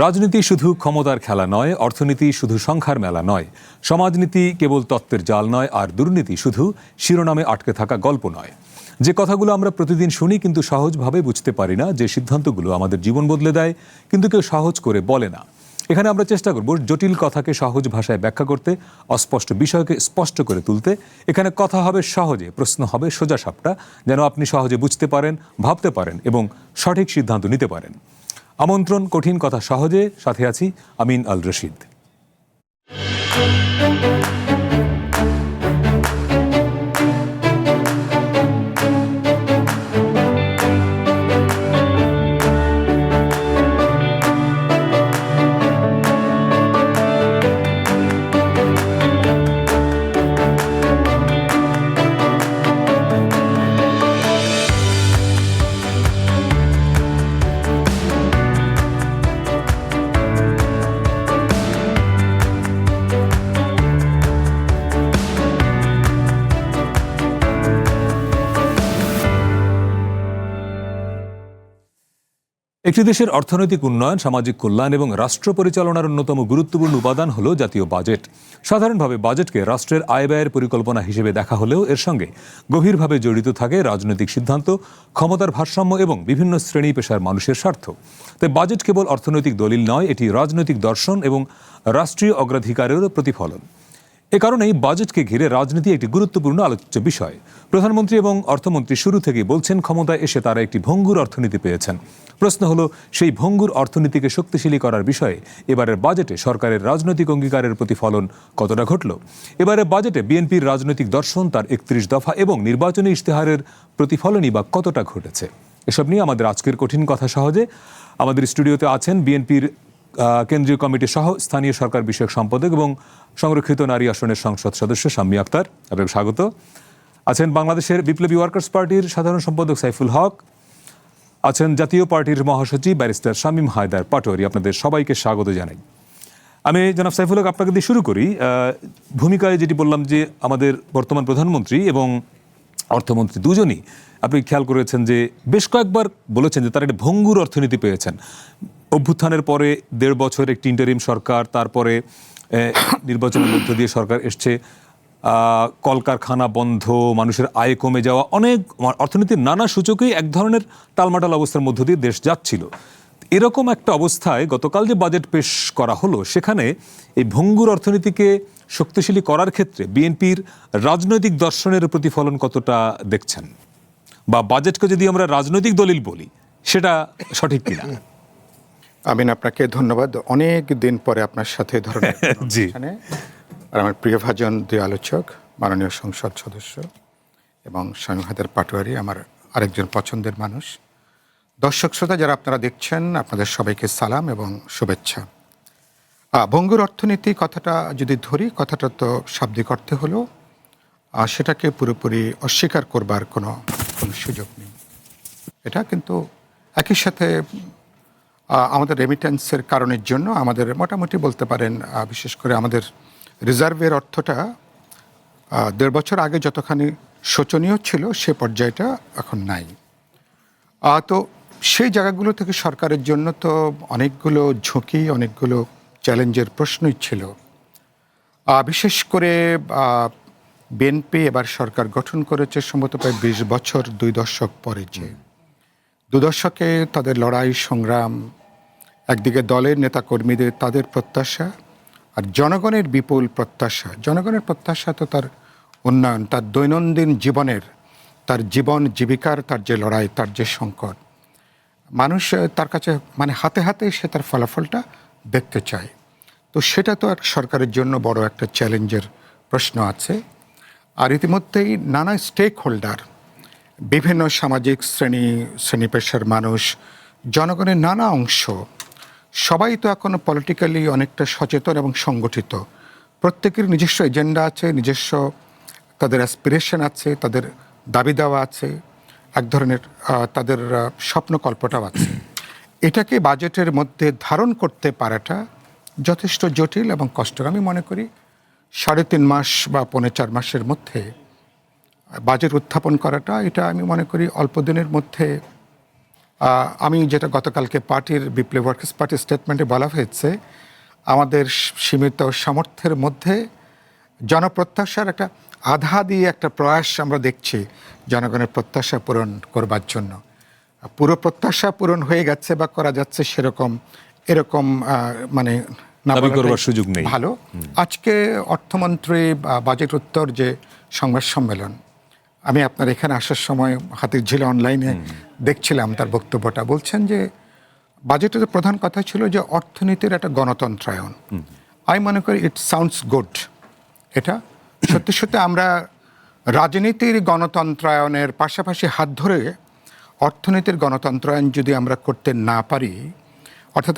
রাজনীতি শুধু ক্ষমতার খেলা নয়, অর্থনীতি শুধু সংখ্যার মেলা নয়, সমাজনীতি কেবল তত্ত্বের জাল নয়, আর দুর্নীতি শুধু শিরোনামে আটকে থাকা গল্প নয়। যে কথাগুলো আমরা প্রতিদিন শুনি কিন্তু সহজভাবে বুঝতে পারি না, যে সিদ্ধান্তগুলো আমাদের জীবন বদলে দেয় কিন্তু কেউ সহজ করে বলে না। এখানে আমরা চেষ্টা করব জটিল কথাকে সহজ ভাষায় ব্যাখ্যা করতে, অস্পষ্ট বিষয়কে স্পষ্ট করে তুলতে। এখানে কথা হবে সহজে, প্রশ্ন হবে সোজাসাপটা, যেন আপনি সহজে বুঝতে পারেন, ভাবতে পারেন এবং সঠিক সিদ্ধান্ত নিতে পারেন। আমন্ত্রণ কঠিন কথা সহজে, সাথে আছি আমিন আল রশিদ। একটি দেশের অর্থনৈতিক উন্নয়ন, সামাজিক কল্যাণ এবং রাষ্ট্র পরিচালনার অন্যতম গুরুত্বপূর্ণ উপাদান হল জাতীয় বাজেট। সাধারণভাবে বাজেটকে রাষ্ট্রের আয় ব্যয়ের পরিকল্পনা হিসেবে দেখা হলেও এর সঙ্গে গভীরভাবে জড়িত থাকে রাজনৈতিক সিদ্ধান্ত, ক্ষমতার ভারসাম্য এবং বিভিন্ন শ্রেণী পেশার মানুষের স্বার্থ। তাই বাজেট কেবল অর্থনৈতিক দলিল নয়, এটি রাজনৈতিক দর্শন এবং রাষ্ট্রীয় অগ্রাধিকারেরও প্রতিফলন। এ কারণেই বাজেটকে ঘিরে রাজনীতি একটি গুরুত্বপূর্ণ আলোচ্য বিষয়। প্রধানমন্ত্রী এবং অর্থমন্ত্রী শুরু থেকেই বলছেন, ক্ষমতায় এসে তারা একটি ভঙ্গুর অর্থনীতি পেয়েছেন। প্রশ্ন হলো, সেই ভঙ্গুর অর্থনীতিকে শক্তিশালী করার বিষয়ে এবারের বাজেটে সরকারের রাজনৈতিক অঙ্গীকারের প্রতিফলন কতটা ঘটল? এবারের বাজেটে বিএনপির রাজনৈতিক দর্শন, তার ৩১ দফা এবং নির্বাচনী ইশতেহারের প্রতিফলনই বা কতটা ঘটেছে? এসব নিয়ে আমাদের আজকের কঠিন কথা সহজে আমাদের স্টুডিওতে আছেন বিএনপির কেন্দ্রীয় কমিটির সহ স্থানীয় সরকার বিষয়ক সম্পাদক এবং সংরক্ষিত নারী আসনের সংসদ সদস্য শাম্মী আক্তার, আপনাকে স্বাগত। আছেন বাংলাদেশের বিপ্লবী ওয়ার্কার্স পার্টির সাধারণ সম্পাদক সাইফুল হক, আছেন জাতীয় পার্টির মহাসচিব ব্যারিস্টার শামীম হায়দার পাটোয়ারি। আপনাদের সবাইকে স্বাগত জানাই। আমি জনাব সাইফুল হক আপনাকে দিয়ে শুরু করি। ভূমিকায় যেটি বললাম যে আমাদের বর্তমান প্রধানমন্ত্রী এবং অর্থমন্ত্রী দুজনই, আপনি খেয়াল করেছেন যে বেশ কয়েকবার বলেছেন যে তারা একটা ভঙ্গুর অর্থনীতি পেয়েছেন। অভ্যুত্থানের পরে ১.৫ বছর একটি ইন্টারিম সরকার, তারপরে নির্বাচনের মধ্য দিয়ে সরকার এসছে, কলকারখানা বন্ধ, মানুষের আয় কমে যাওয়া, অনেক অর্থনীতির নানা সূচকেই এক ধরনের টালমাটাল অবস্থার মধ্য দিয়ে দেশ যাচ্ছিল। এরকম একটা অবস্থায় গতকাল যে বাজেট পেশ করা হলো, সেখানে এই ভঙ্গুর অর্থনীতিকে শক্তিশালী করার ক্ষেত্রে বিএনপির রাজনৈতিক দর্শনের প্রতিফলন কতটা দেখছেন, বা বাজেটকে যদি আমরা রাজনৈতিক দলিল বলি সেটা সঠিক কিনা? আমিন, আপনাকে ধন্যবাদ। অনেক দিন পরে আপনার সাথে ধরনের জি, আর আমার প্রিয় ভাজন দুই আলোচক, মাননীয় সংসদ সদস্য এবং শামীম হায়দার পাটোয়ারি, আমার আরেকজন পছন্দের মানুষ, দর্শক শ্রোতা যারা আপনারা দেখছেন, আপনাদের সবাইকে সালাম এবং শুভেচ্ছা। ভঙ্গুর অর্থনীতি কথাটা যদি ধরি, কথাটা তো শাব্দিক অর্থে হলো, সেটাকে পুরোপুরি অস্বীকার করবার কোনো সুযোগ নেই। এটা কিন্তু একই সাথে আমাদের রেমিটেন্সের কারণের জন্য আমাদের মোটামুটি বলতে পারেন, বিশেষ করে আমাদের রিজার্ভের অর্থটা ১.৫ বছর আগে যতখানি শোচনীয় ছিল, সে পর্যায়টা এখন নাই। তো সেই জায়গাগুলো থেকে সরকারের জন্য তো অনেকগুলো ঝুঁকি, অনেকগুলো চ্যালেঞ্জের প্রশ্নই ছিল। বিশেষ করে বিএনপি এবার সরকার গঠন করেছে সম্ভবত প্রায় ২০ বছর, ২ দশক পরে। যে ২ দশকে তাদের লড়াই সংগ্রাম, একদিকে দলের নেতাকর্মীদের তাদের প্রত্যাশা, আর জনগণের বিপুল প্রত্যাশা। জনগণের প্রত্যাশা তো তার উন্নয়ন, তার দৈনন্দিন জীবনের, তার জীবন জীবিকার, তার যে লড়াই, তার যে সংকট, মানুষ তার কাছে মানে হাতে হাতে সে তার ফলাফলটা দেখতে চায়। তো সেটা তো এক সরকারের জন্য বড় একটা চ্যালেঞ্জের প্রশ্ন আছে। আর ইতিমধ্যেই নানা স্টেক হোল্ডার, বিভিন্ন সামাজিক শ্রেণী পেশার মানুষ, জনগণের নানা অংশ, সবাই তো এখন পলিটিক্যালি অনেকটা সচেতন এবং সংগঠিত। প্রত্যেকের নিজস্ব এজেন্ডা আছে, নিজস্ব তাদের অ্যাসপিরেশন আছে, তাদের দাবি দেওয়া আছে, এক ধরনের তাদের স্বপ্নকল্পটাও আছে। এটাকে বাজেটের মধ্যে ধারণ করতে পারাটা যথেষ্ট জটিল এবং কষ্টকর। আমি মনে করি ৩.৫ মাস বা ৪.৫ মাসের মধ্যে বাজেট উত্থাপন করাটা, এটা আমি মনে করি অল্প দিনের মধ্যে আমি যেটা গতকালকে পার্টির বিপ্লবী ওয়ার্কার্স পার্টির স্টেটমেন্টে বলা হয়েছে, আমাদের সীমিত সামর্থ্যের মধ্যে জনপ্রত্যাশার একটা আধা দিয়ে একটা প্রয়াস আমরা দেখছি জনগণের প্রত্যাশা পূরণ করবার জন্য। পুরো প্রত্যাশা পূরণ হয়ে গেছে বা করা যাচ্ছে এরকম মানে না দাবি বলাটাই করবার সুযোগ নেই। ভালো। আজকে অর্থমন্ত্রী বাজেট উত্তর যে সংবাদ সম্মেলন, আমি আপনার এখানে আসার সময় হাতির ঝিলে অনলাইনে দেখছিলাম তার বক্তব্যটা। বলছেন যে বাজেটের প্রধান কথা ছিল যে অর্থনীতির একটা গণতন্ত্রায়ন। আমি মনে করি ইট সাউন্ডস গুড। এটা সত্যি সত্যি আমরা রাজনীতির গণতন্ত্রায়নের পাশাপাশি হাত ধরে অর্থনীতির গণতন্ত্রায়ন যদি আমরা করতে না পারি, অর্থাৎ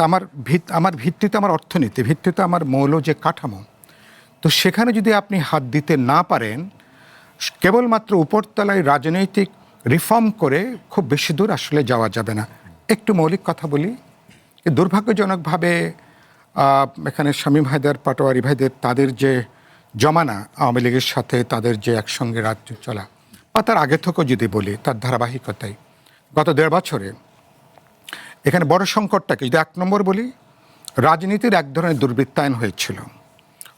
আমার ভিত্তিতে আমার অর্থনীতি, ভিত্তিতে আমার মৌল যে কাঠামো, তো সেখানে যদি আপনি হাত দিতে না পারেন, কেবলমাত্র উপরতলায় রাজনৈতিক রিফর্ম করে খুব বেশি দূর আসলে যাওয়া যাবে না। একটু মৌলিক কথা বলি, দুর্ভাগ্যজনকভাবে এখানে শামীম হায়দার, পাটোয়ারি ভাইদের তাদের যে জমানা আওয়ামী লীগের সাথে তাদের যে একসঙ্গে রাজ্য চলা, বা তার আগে থেকেও যদি বলি তার ধারাবাহিকতায় গত 1.5 বছরে এখানে বড় সংকটটাকে যদি 1 নম্বর বলি, রাজনীতির এক ধরনের দুর্বৃত্তায়ন হয়েছিল,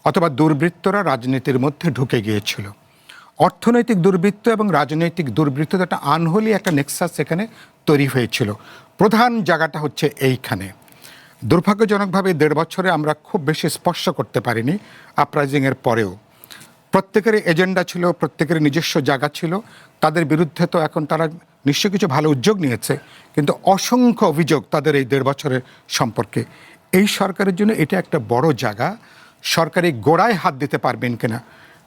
অথবা দুর্বৃত্তরা রাজনীতির মধ্যে ঢুকে গিয়েছিল। অর্থনৈতিক দুর্বৃত্ত এবং রাজনৈতিক দুর্বৃত্ত একটা আনহোলি একটা নেক্সাস এখানে তৈরি হয়েছিল। প্রধান জায়গাটা হচ্ছে এইখানে। দুর্ভাগ্যজনকভাবে 1.5 বছরে আমরা খুব বেশি স্পর্শ করতে পারিনি। আপরাইজিংয়ের পরেও প্রত্যেকের এজেন্ডা ছিল, প্রত্যেকের নিজস্ব জায়গা ছিল। তাদের বিরুদ্ধে তো এখন তারা নিশ্চয়ই কিছু ভালো উদ্যোগ নিয়েছে, কিন্তু অসংখ্য অভিযোগ তাদের এই 1.5 বছরের সম্পর্কে। এই সরকারের জন্য এটা একটা বড় জায়গা। সরকারি গোড়ায় হাত দিতে পারবেন কিনা।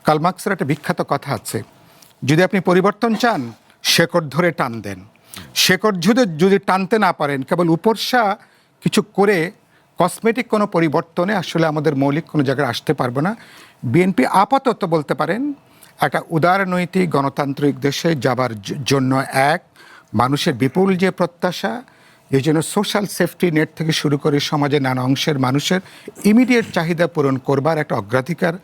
কার্ল মার্কসের একটা বিখ্যাত কথা আছে, যদি আপনি পরিবর্তন চান শেকড় ধরে টান দেন। শেকড় যদি টানতে না পারেন, কেবল উপরসা কিছু করে কসমেটিক কোনো পরিবর্তনে আসলে আমাদের মৌলিক কোনো জায়গায় আসতে পারবো না। বিএনপি আপাতত বলতে পারেন একটা উদারনৈতিক গণতান্ত্রিক দেশে যাবার জন্য মানুষের বিপুল যে প্রত্যাশা, এই জন্য সোশ্যাল সেফটি নেট থেকে শুরু করে সমাজের নানা অংশের মানুষের ইমিডিয়েট চাহিদা পূরণ করবার একটা অগ্রাধিকার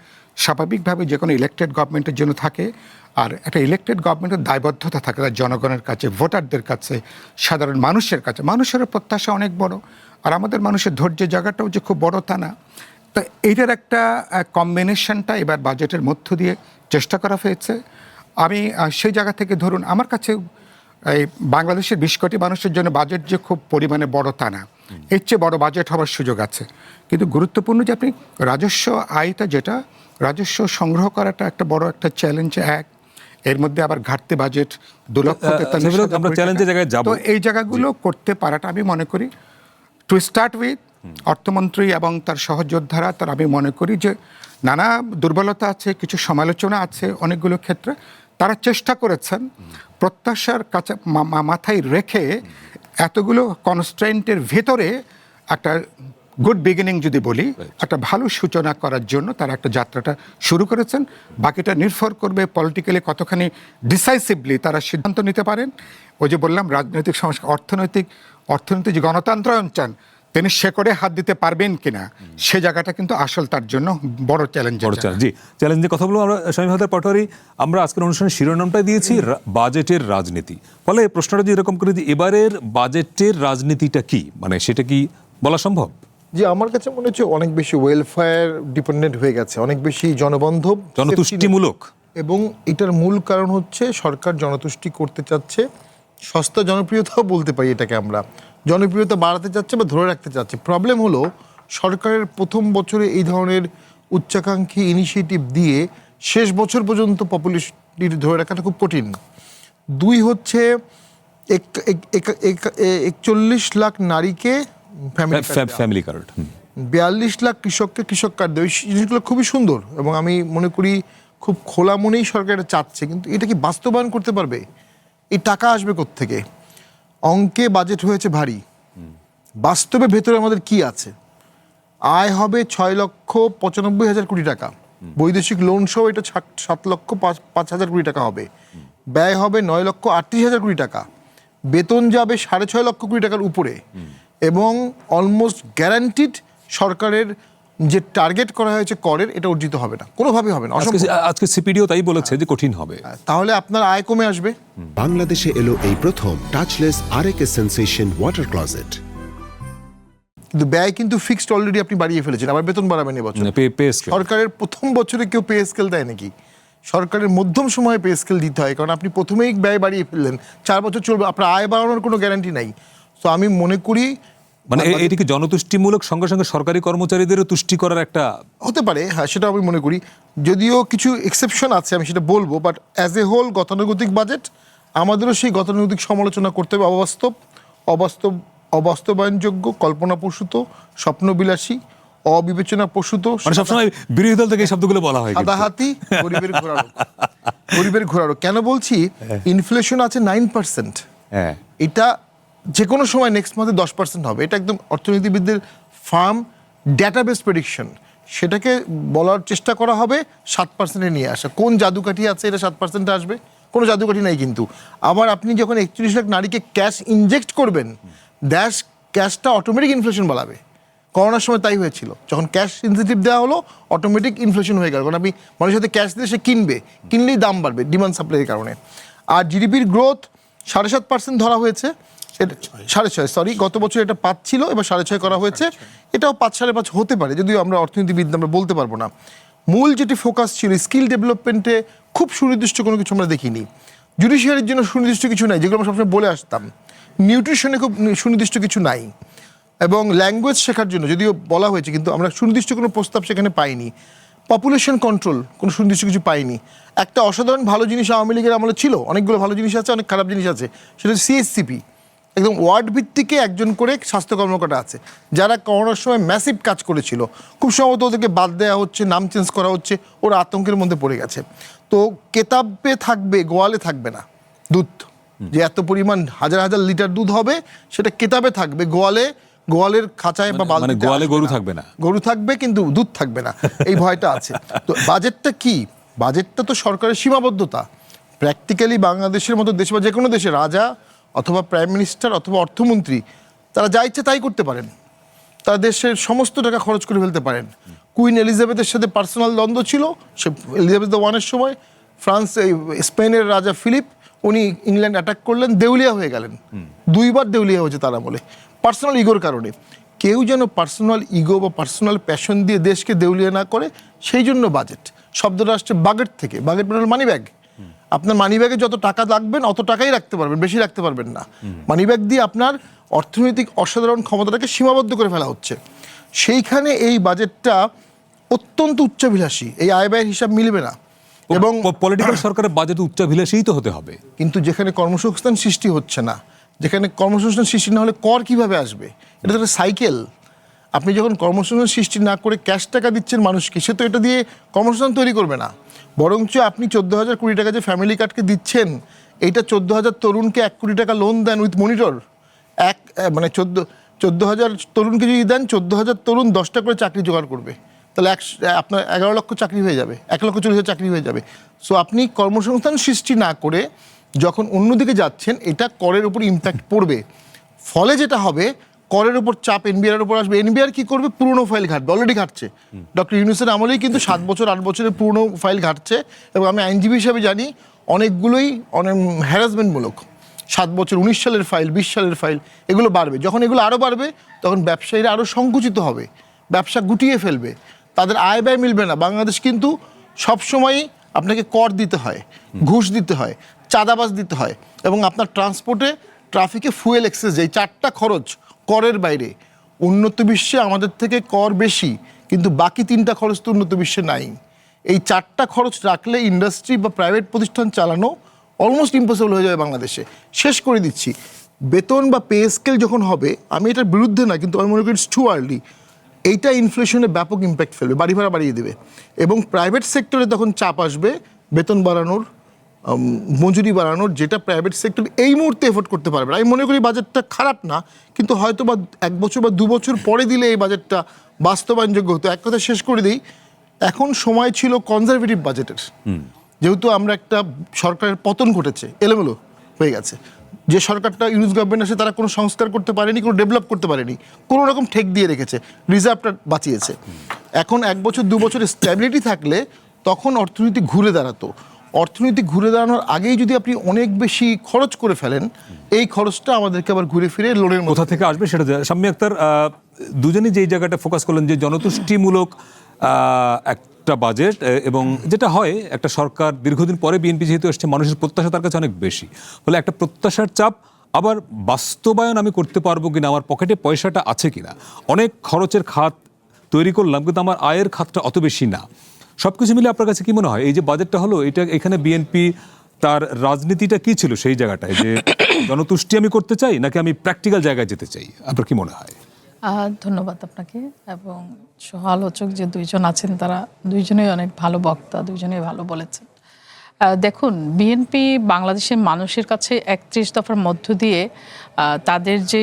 স্বাভাবিকভাবে যে কোনো ইলেকটেড গভর্নমেন্টের জন্য থাকে। আর একটা ইলেকটেড গভর্নমেন্টের দায়বদ্ধতা থাকে তার জনগণের কাছে, ভোটারদের কাছে, সাধারণ মানুষের কাছে। মানুষের প্রত্যাশা অনেক বড়, আর আমাদের মানুষের ধৈর্যের জায়গাটাও যে খুব বড় তা না। তো এইটার একটা কম্বিনেশনটা এবার বাজেটের মধ্য দিয়ে চেষ্টা করা হয়েছে। আমি সেই জায়গা থেকে ধরুন, আমার কাছে এই বাংলাদেশের 20 কোটি মানুষের জন্য বাজেট যে খুব পরিমাণে বড় তা না, এর চেয়ে বড় বাজেট হওয়ার সুযোগ আছে। কিন্তু গুরুত্বপূর্ণ যে আপনি রাজস্ব আয়টা, যেটা রাজস্ব সংগ্রহ করাটা একটা বড় একটা চ্যালেঞ্জ। এর মধ্যে আবার ঘাটতি বাজেট 2,43,000 আমরা চ্যালেঞ্জের জায়গায় যাব। তো এই জায়গাগুলো করতে পারাটা আমি মনে করি টু স্টার্ট উইথ অর্থমন্ত্রী এবং তার সহযোদ্ধারা, তার আমি মনে করি যে নানা দুর্বলতা আছে, কিছু সমালোচনা আছে অনেকগুলো ক্ষেত্রে, তারা চেষ্টা করেছেন প্রত্যাশার কাছে মাথায় রেখে এতগুলো কনস্ট্রেন্টের ভেতরে একটা গুড বিগিনিং যদি বলি, একটা ভালো সূচনা করার জন্য তারা একটা যাত্রাটা শুরু করেছেন। বাকিটা নির্ভর করবে পলিটিক্যালি কতখানি ডিসাইসিভলি তারা সিদ্ধান্ত নিতে পারেন। ওই যে বললাম রাজনৈতিক সংস্কার, অর্থনৈতিক যে গণতন্ত্রায়ন চান, তিনি শেকড়ে হাত দিতে পারবেন কিনা, সে জায়গাটা কিন্তু আসল তার জন্য বড় চ্যালেঞ্জ। জি, চ্যালেঞ্জের কথা বলবো আমরা। শামীম হায়দার পাটোয়ারি, আমরা আজকের অনুষ্ঠানের শিরোনামটা দিয়েছি বাজেটের রাজনীতি। ফলে প্রশ্নটা যদি এরকম করে যে এবারের বাজেটের রাজনীতিটা কি, মানে সেটা কি বলা সম্ভব? জি, আমার কাছে মনে হচ্ছে অনেক বেশি ওয়েলফেয়ার ডিপেন্ডেন্ট হয়ে গেছে, অনেক বেশি জনবান্ধব, জনতুষ্টিমূলক। এবং এটার মূল কারণ হচ্ছে সরকার জনতুষ্টি করতে চাচ্ছে, সস্তা জনপ্রিয়তাও বলতে পারি এটাকে আমরা, জনপ্রিয়তা বাড়াতে চাচ্ছে বা ধরে রাখতে চাচ্ছে। প্রবলেম হলো সরকারের প্রথম বছরে এই ধরনের উচ্চাকাঙ্ক্ষী ইনিশিয়েটিভ দিয়ে শেষ বছর পর্যন্ত পপুলেশনটি ধরে রাখাটা খুব কঠিন। 2 হচ্ছে 41 লাখ নারীকে ফ্যামিলি কার্ড, 42 লাখ কৃষককে কৃষক কার্ড দেয়। এই জিনিসগুলো খুবই সুন্দর এবং আমি মনে করি খুব খোলা মনেই সরকার এটা চাচ্ছে, কিন্তু এটা কি বাস্তবায়ন করতে পারবে? এই টাকা আসবে কোত্থেকে? অঙ্কে বাজেট হয়েছে ভারী, বাস্তবে ভেতরে আমাদের কি আছে? আয় হবে 6,95,000 কোটি টাকা, বৈদেশিক লোন সহ এটা 7,05,000 কোটি টাকা হবে। ব্যয় হবে 9,38,000 কোটি টাকা, বেতন যাবে 6.5 লক্ষ কোটি টাকার উপরে, এবং অলমোস্ট গ্যারান্টিড সরকারের যে টার্গেট করা হয়েছে করের, এটা অর্জিত হবে না, কোনোভাবেই হবে না, অসম্ভব। আজকে সিপিডিও তাই বলেছে যে কঠিন হবে। তাহলে আপনার আয় কমে আসবে। বাংলাদেশে এলো এই প্রথম টাচলেস আরএকে সেন্সেশন ওয়াটার ক্লোজেট। কিন্তু ব্যয় কিন্তু ফিক্সড অলরেডি আপনি বাড়িয়ে ফেলেছেন, আবার বেতন বাড়াবেন এবছর। পে স্কেল সরকারের প্রথম বছরে কেউ পে স্কেল দেয় নাকি? সরকারের মধ্যম সময়ে পে স্কেল দিতে হয়, কারণ আপনি প্রথমেই ব্যয় বাড়িয়ে ফেললেন, 4 বছর চলবে, আপনার আয় বাড়ানোর কোনো গ্যারান্টি নাই। তো আমি মনে করি মানে এটি কি জনতুষ্টিমূলক, সঙ্গে সঙ্গে সরকারি কর্মচারীদেরও তুষ্টি করার একটা হতে পারে, হ্যাঁ, সেটা আমি মনে করি। যদিও কিছু এক্সেপশন আছে, আমি সেটা বলবো, বাট অ্যাজ এ হোল গতানুগতিক বাজেট, আমাদেরও সেই গতানুগতিক সমালোচনা করতে হবে। অবাস্তবায়নযোগ্য, কল্পনাপ্রসূত, স্বপ্নবিলাসী, অবিবেচনাপ্রসূত, মানে সবসময় বিরোধী দল থেকে এই শব্দগুলো বলা হয় কিন্তু। সাদাহাতি, গরিবের ঘোরারো। গরিবের ঘোরারো কেন বলছি? ইনফ্লেশন আছে 9%। হ্যাঁ, এটা যে কোনো সময় নেক্সট মান্থে 10% হবে। এটা একদম অর্থনীতিবিদদের ফার্ম ডেটাবেস প্রেডিকশন। সেটাকে বলার চেষ্টা করা হবে 7%-এ নিয়ে আসা। কোন জাদুকাঠি আছে এটা 7%-এ আসবে? কোনো জাদুকাঠি নাই কিন্তু। আবার আপনি যখন 41 লাখ নারীকে ক্যাশ ইনজেক্ট করবেন, ক্যাশটা অটোমেটিক ইনফ্লেশন বাড়াবে। করোনার সময় তাই হয়েছিল, যখন ক্যাশ ইনসেন্টিভ দেওয়া হলো অটোমেটিক ইনফ্লেশন হয়ে গেল, কারণ আপনি মানুষের সাথে ক্যাশ দিয়ে সে কিনবে, কিনলেই দাম বাড়বে ডিমান্ড সাপ্লাইয়ের কারণে। আর জিডিপির গ্রোথ 7.5% ধরা হয়েছে, 6.5, সরি, গত বছর এটা 5 ছিল, এবার 6.5 করা হয়েছে। এটাও 5.5 হতে পারে, যদিও আমরা অর্থনীতিবিদ আমরা বলতে পারবো না। মূল যেটি ফোকাস ছিল স্কিল ডেভেলপমেন্টে, খুব সুনির্দিষ্ট কোনো কিছু আমরা দেখিনি। জুডিশিয়ারির জন্য সুনির্দিষ্ট কিছু নাই, যেগুলো আমরা সবসময় বলে আসতাম। নিউট্রিশনে খুব সুনির্দিষ্ট কিছু নাই, এবং ল্যাঙ্গুয়েজ শেখার জন্য যদিও বলা হয়েছে, কিন্তু আমরা সুনির্দিষ্ট কোনো প্রস্তাব সেখানে পাইনি। পপুলেশন কন্ট্রোল কোনো সুনির্দিষ্ট কিছু পাইনি। একটা অসাধারণ ভালো জিনিস আওয়ামী লীগের আমলে ছিল, অনেকগুলো ভালো জিনিস আছে, অনেক খারাপ জিনিস আছে, সেটা সিএসসিপি। একদম ওয়ার্ড ভিত্তিকে একজন করে স্বাস্থ্য কর্মকর্তা আছে, যারা করোনার সময় ম্যাসিভ কাজ করেছিল। খুব সম্ভবত ওদেরকে বাদ দেওয়া হচ্ছে, নাম চেঞ্জ করা হচ্ছে, ওরা আতঙ্কের মধ্যে পড়ে গেছে। তো কেতাবে থাকবে, গোয়ালে থাকবে না দুধ। যে এত পরিমাণ হাজার হাজার লিটার দুধ হবে, সেটা কেতাবে থাকবে, গোয়ালের খাঁচায় বা মানে গোয়ালে গরু থাকবে না। গরু থাকবে কিন্তু দুধ থাকবে না, এই ভয়টা আছে। তো বাজেটটা কি? বাজেটটা তো সরকারের সীমাবদ্ধতা। প্র্যাকটিক্যালি বাংলাদেশের মতো দেশ বা যে কোনো দেশে রাজা অথবা প্রাইম মিনিস্টার অথবা অর্থমন্ত্রী, তারা যা ইচ্ছে তাই করতে পারেন, তারা দেশের সমস্ত টাকা খরচ করে ফেলতে পারেন। কুইন এলিজাবেথের সাথে পার্সোনাল দ্বন্দ্ব ছিল, সে এলিজাবেথ দ্য ওয়ানের সময়। স্পেনের রাজা ফিলিপ, উনি ইংল্যান্ড অ্যাটাক করলেন, দেউলিয়া হয়ে গেলেন, 2 বার দেউলিয়া হয়েছে তারা বলে, পার্সোনাল ইগোর কারণে। কেউ যেন পার্সোনাল ইগো বা পার্সোনাল প্যাশন দিয়ে দেশকে দেউলিয়া না করে, সেই জন্য বাজেট শব্দটা আসছে বাগেট থেকে। বাগেট মানে মানি ব্যাগ। আপনার মানি ব্যাগে যত টাকা রাখবেন অত টাকাই রাখতে পারবেন, বেশি রাখতে পারবেন না। মানি ব্যাগ দিয়ে আপনার অর্থনৈতিক অসাধারণ ক্ষমতাটাকে সীমাবদ্ধ করে ফেলা হচ্ছে। সেইখানে এই বাজেটটা অত্যন্ত উচ্চাভিলাষী, এই আয় ব্যয়ের হিসাব মিলবে না। এবং পলিটিক্যাল সরকারের বাজেট উচ্চাভিলাষীই তো হতে হবে। কিন্তু যেখানে কর্মসংস্থান সৃষ্টি হচ্ছে না, যেখানে কর্মসংস্থান সৃষ্টি না হলে কর কিভাবে আসবে? এটা তো একটা সাইকেল। আপনি যখন কর্মসংস্থান সৃষ্টি না করে ক্যাশ টাকা দিচ্ছেন মানুষকে, সে তো এটা দিয়ে কর্মসংস্থান তৈরি করবে না। বরঞ্চ আপনি 14,000 কোটি টাকা যে ফ্যামিলি কার্ডকে দিচ্ছেন, এইটা 14,000 তরুণকে 1 কোটি টাকা লোন দেন উইথ মনিটর। মানে 14,000 তরুণকে যদি দেন, 14,000 তরুণ 10টা করে চাকরি জোগাড় করবে, তাহলে আপনার 11 লক্ষ চাকরি হয়ে যাবে, 1,40,000 চাকরি হয়ে যাবে। সো আপনি কর্মসংস্থান সৃষ্টি না করে যখন অন্যদিকে যাচ্ছেন, এটা করের উপর ইম্প্যাক্ট পড়বে। ফলে যেটা হবে, করের উপর চাপ এনবিআর উপর আসবে। এনবিআর কি করবে? পুরনো ফাইল ঘাটবে, অলরেডি ঘাটছে। ডক্টর ইউনূসের আমলেই কিন্তু 7 বছর 8 বছরের পুরনো ফাইল ঘাটছে, এবং আমি আইনজীবী হিসাবে জানি অনেকগুলোই অনেক হ্যারাসমেন্টমূলক। 7 বছর, 19 সালের ফাইল, 20 সালের ফাইল, এগুলো বাড়বে। যখন এগুলো আরও বাড়বে, তখন ব্যবসায়ীরা আরও সংকুচিত হবে, ব্যবসা গুটিয়ে ফেলবে, তাদের আয় ব্যয় মিলবে না। বাংলাদেশ কিন্তু সবসময়ই আপনাকে কর দিতে হয়, ঘুষ দিতে হয়, চাঁদাবাজ দিতে হয়, এবং আপনার ট্রান্সপোর্টে, ট্রাফিকে, ফুয়েল এক্সেস, এই 4টা খরচ করের বাইরে। উন্নত বিশ্বে আমাদের থেকে কর বেশি, কিন্তু বাকি 3টা খরচ তো উন্নত বিশ্বে নাই। এই 4টা খরচ রাখলে ইন্ডাস্ট্রি বা প্রাইভেট প্রতিষ্ঠান চালানো অলমোস্ট ইম্পসিবল হয়ে যাবে বাংলাদেশে। শেষ করে দিচ্ছি, বেতন বা পে স্কেল যখন হবে, আমি এটার বিরুদ্ধে না, কিন্তু আমি মনে করি ইটস টু আর্লি। এইটা ইনফ্লেশনে ব্যাপক ইম্প্যাক্ট ফেলবে, বাড়ি ভাড়া বাড়িয়ে দেবে, এবং প্রাইভেট সেক্টরে তখন চাপ আসবে বেতন বাড়ানোর, মজুরি বাড়ানোর, যেটা প্রাইভেট সেক্টর এই মুহূর্তে এফোর্ড করতে পারবে না। আমি মনে করি বাজেটটা খারাপ না, কিন্তু হয়তো বা 1 বছর বা 2 বছর পরে দিলে এই বাজেটটা বাস্তবায়নযোগ্য হতো। এক কথা শেষ করে দিই, এখন সময় ছিল কনজারভেটিভ বাজেটের। যেহেতু আমরা একটা সরকারের পতন ঘটেছে, এলোমেলো হয়ে গেছে, যে সরকারটা ইউনুস গভর্নমেন্ট আসে তারা কোনো সংস্কার করতে পারেনি, কোনো ডেভেলপ করতে পারেনি, কোনো রকম ঠেক দিয়ে রেখেছে, রিজার্ভটা বাঁচিয়েছে। এখন 1 বছর 2 বছরের স্ট্যাবিলিটি থাকলে তখন অর্থনীতি ঘুরে দাঁড়াতো। অর্থনীতি ঘুরে দাঁড়ানোর আগেই যদি আপনি অনেক বেশি খরচ করে ফেলেন, এই খরচটা আমাদেরকে আবার ঘুরে ফিরে লোনের কোথা থেকে আসবে সেটা শাম্মী আক্তার, দুজনই যেই জায়গাটা ফোকাস করলেন যে জনতুষ্টিমূলক একটা বাজেট, এবং যেটা হয় একটা সরকার দীর্ঘদিন পরে বিএনপি যেহেতু এসছে, মানুষের প্রত্যাশা তার কাছে অনেক বেশি, ফলে একটা প্রত্যাশার চাপ, আবার বাস্তবায়ন আমি করতে পারবো কিনা, আমার পকেটে পয়সাটা আছে কিনা, অনেক খরচের খাত তৈরি করলাম কিন্তু আমার আয়ের খাতটা অত বেশি না। সবকিছু মিলে আপনার কাছে কি মনে হয় এই যে বাজেটটা হলো, এটা এখানে বিএনপি তার রাজনীতিটা কি ছিল সেই জায়গাটায়, যে জনতুষ্টি আমি করতে চাই নাকি আমি প্র্যাকটিক্যাল জায়গায় যেতে চাই, আপনার কি মনে হয়? ধন্যবাদ আপনাকে এবং সহ আলোচক যে দুইজন আছেন তারা দুইজনেই অনেক ভালো বক্তা, দুইজনেই ভালো বলেছেন। দেখুন, বিএনপি বাংলাদেশের মানুষের কাছে 31 দফার মধ্য দিয়ে তাদের যে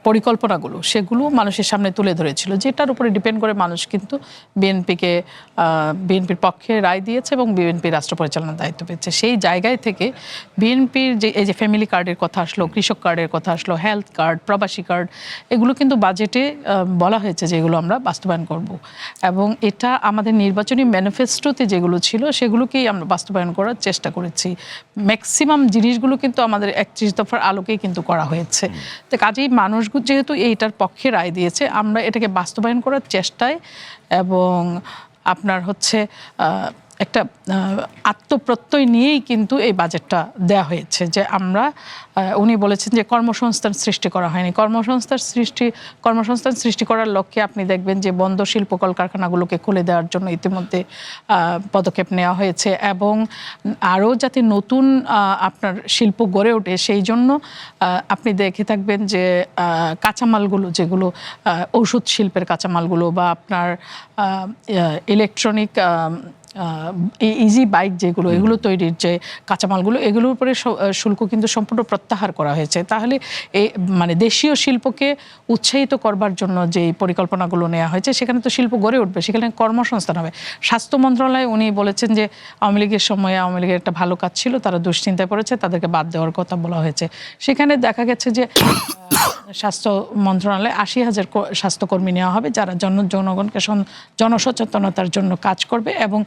পরিকল্পনাগুলো সেগুলো মানুষের সামনে তুলে ধরেছিল, যেটার উপরে ডিপেন্ড করে মানুষ কিন্তু বিএনপির পক্ষে রায় দিয়েছে এবং বিএনপি রাষ্ট্র পরিচালনার দায়িত্ব পেয়েছে। সেই জায়গায় থেকে বিএনপির যে এই যে ফ্যামিলি কার্ডের কথা আসলো, কৃষক কার্ডের কথা আসলো, হেলথ কার্ড, প্রবাসী কার্ড, এগুলো কিন্তু বাজেটে বলা হয়েছে যে এগুলো আমরা বাস্তবায়ন করব এবং এটা আমাদের নির্বাচনী ম্যানিফেস্টোতে যেগুলো ছিল সেগুলোকেই আমরা বাস্তবায়ন করার চেষ্টা করেছি। ম্যাক্সিমাম জিনিসগুলো কিন্তু আমাদের 31 দফার আলোকেই কিন্তু করা হয়েছে। তো কাজেই মানুষ যেহেতু এইটার পক্ষে রায় দিয়েছে, আমরা এটাকে বাস্তবায়ন করার চেষ্টায় এবং আপনার হচ্ছে একটা আত্মপ্রত্যয় নিয়েই কিন্তু এই বাজেটটা দেয়া হয়েছে। যে আমরা উনি বলেছেন যে কর্মসংস্থান সৃষ্টি করা হয়নি, কর্মসংস্থান সৃষ্টি করার লক্ষ্যে আপনি দেখবেন যে বন্ধ শিল্প কলকারখানাগুলোকে খুলে দেওয়ার জন্য ইতিমধ্যে পদক্ষেপ নেওয়া হয়েছে এবং আরও যাতে নতুন আপনার শিল্প গড়ে ওঠে সেই জন্য আপনি দেখে থাকবেন যে কাঁচামালগুলো যেগুলো ঔষধ শিল্পের কাঁচামালগুলো বা আপনার ইলেকট্রনিক ইজি বাইক যেগুলো, এগুলো তৈরির যে কাঁচামালগুলো, এগুলোর উপরে শুল্ক কিন্তু সম্পূর্ণ প্রত্যাহার করা হয়েছে। তাহলে এই মানে দেশীয় শিল্পকে উৎসাহিত করবার জন্য যে পরিকল্পনাগুলো নেওয়া হয়েছে সেখানে তো শিল্প গড়ে উঠবে, সেখানে কর্মসংস্থান হবে। স্বাস্থ্য মন্ত্রণালয় উনি বলেছেন যে আওয়ামী লীগের সময়ে আওয়ামী লীগের একটা ভালো কাজ ছিল, তারা দুশ্চিন্তায় পড়েছে, তাদেরকে বাদ দেওয়ার কথা বলা হয়েছে। সেখানে দেখা গেছে যে স্বাস্থ্য মন্ত্রণালয়ে 80,000 স্বাস্থ্যকর্মী নেওয়া হবে যারা জনগণকে জনসচেতনতার জন্য কাজ করবে এবং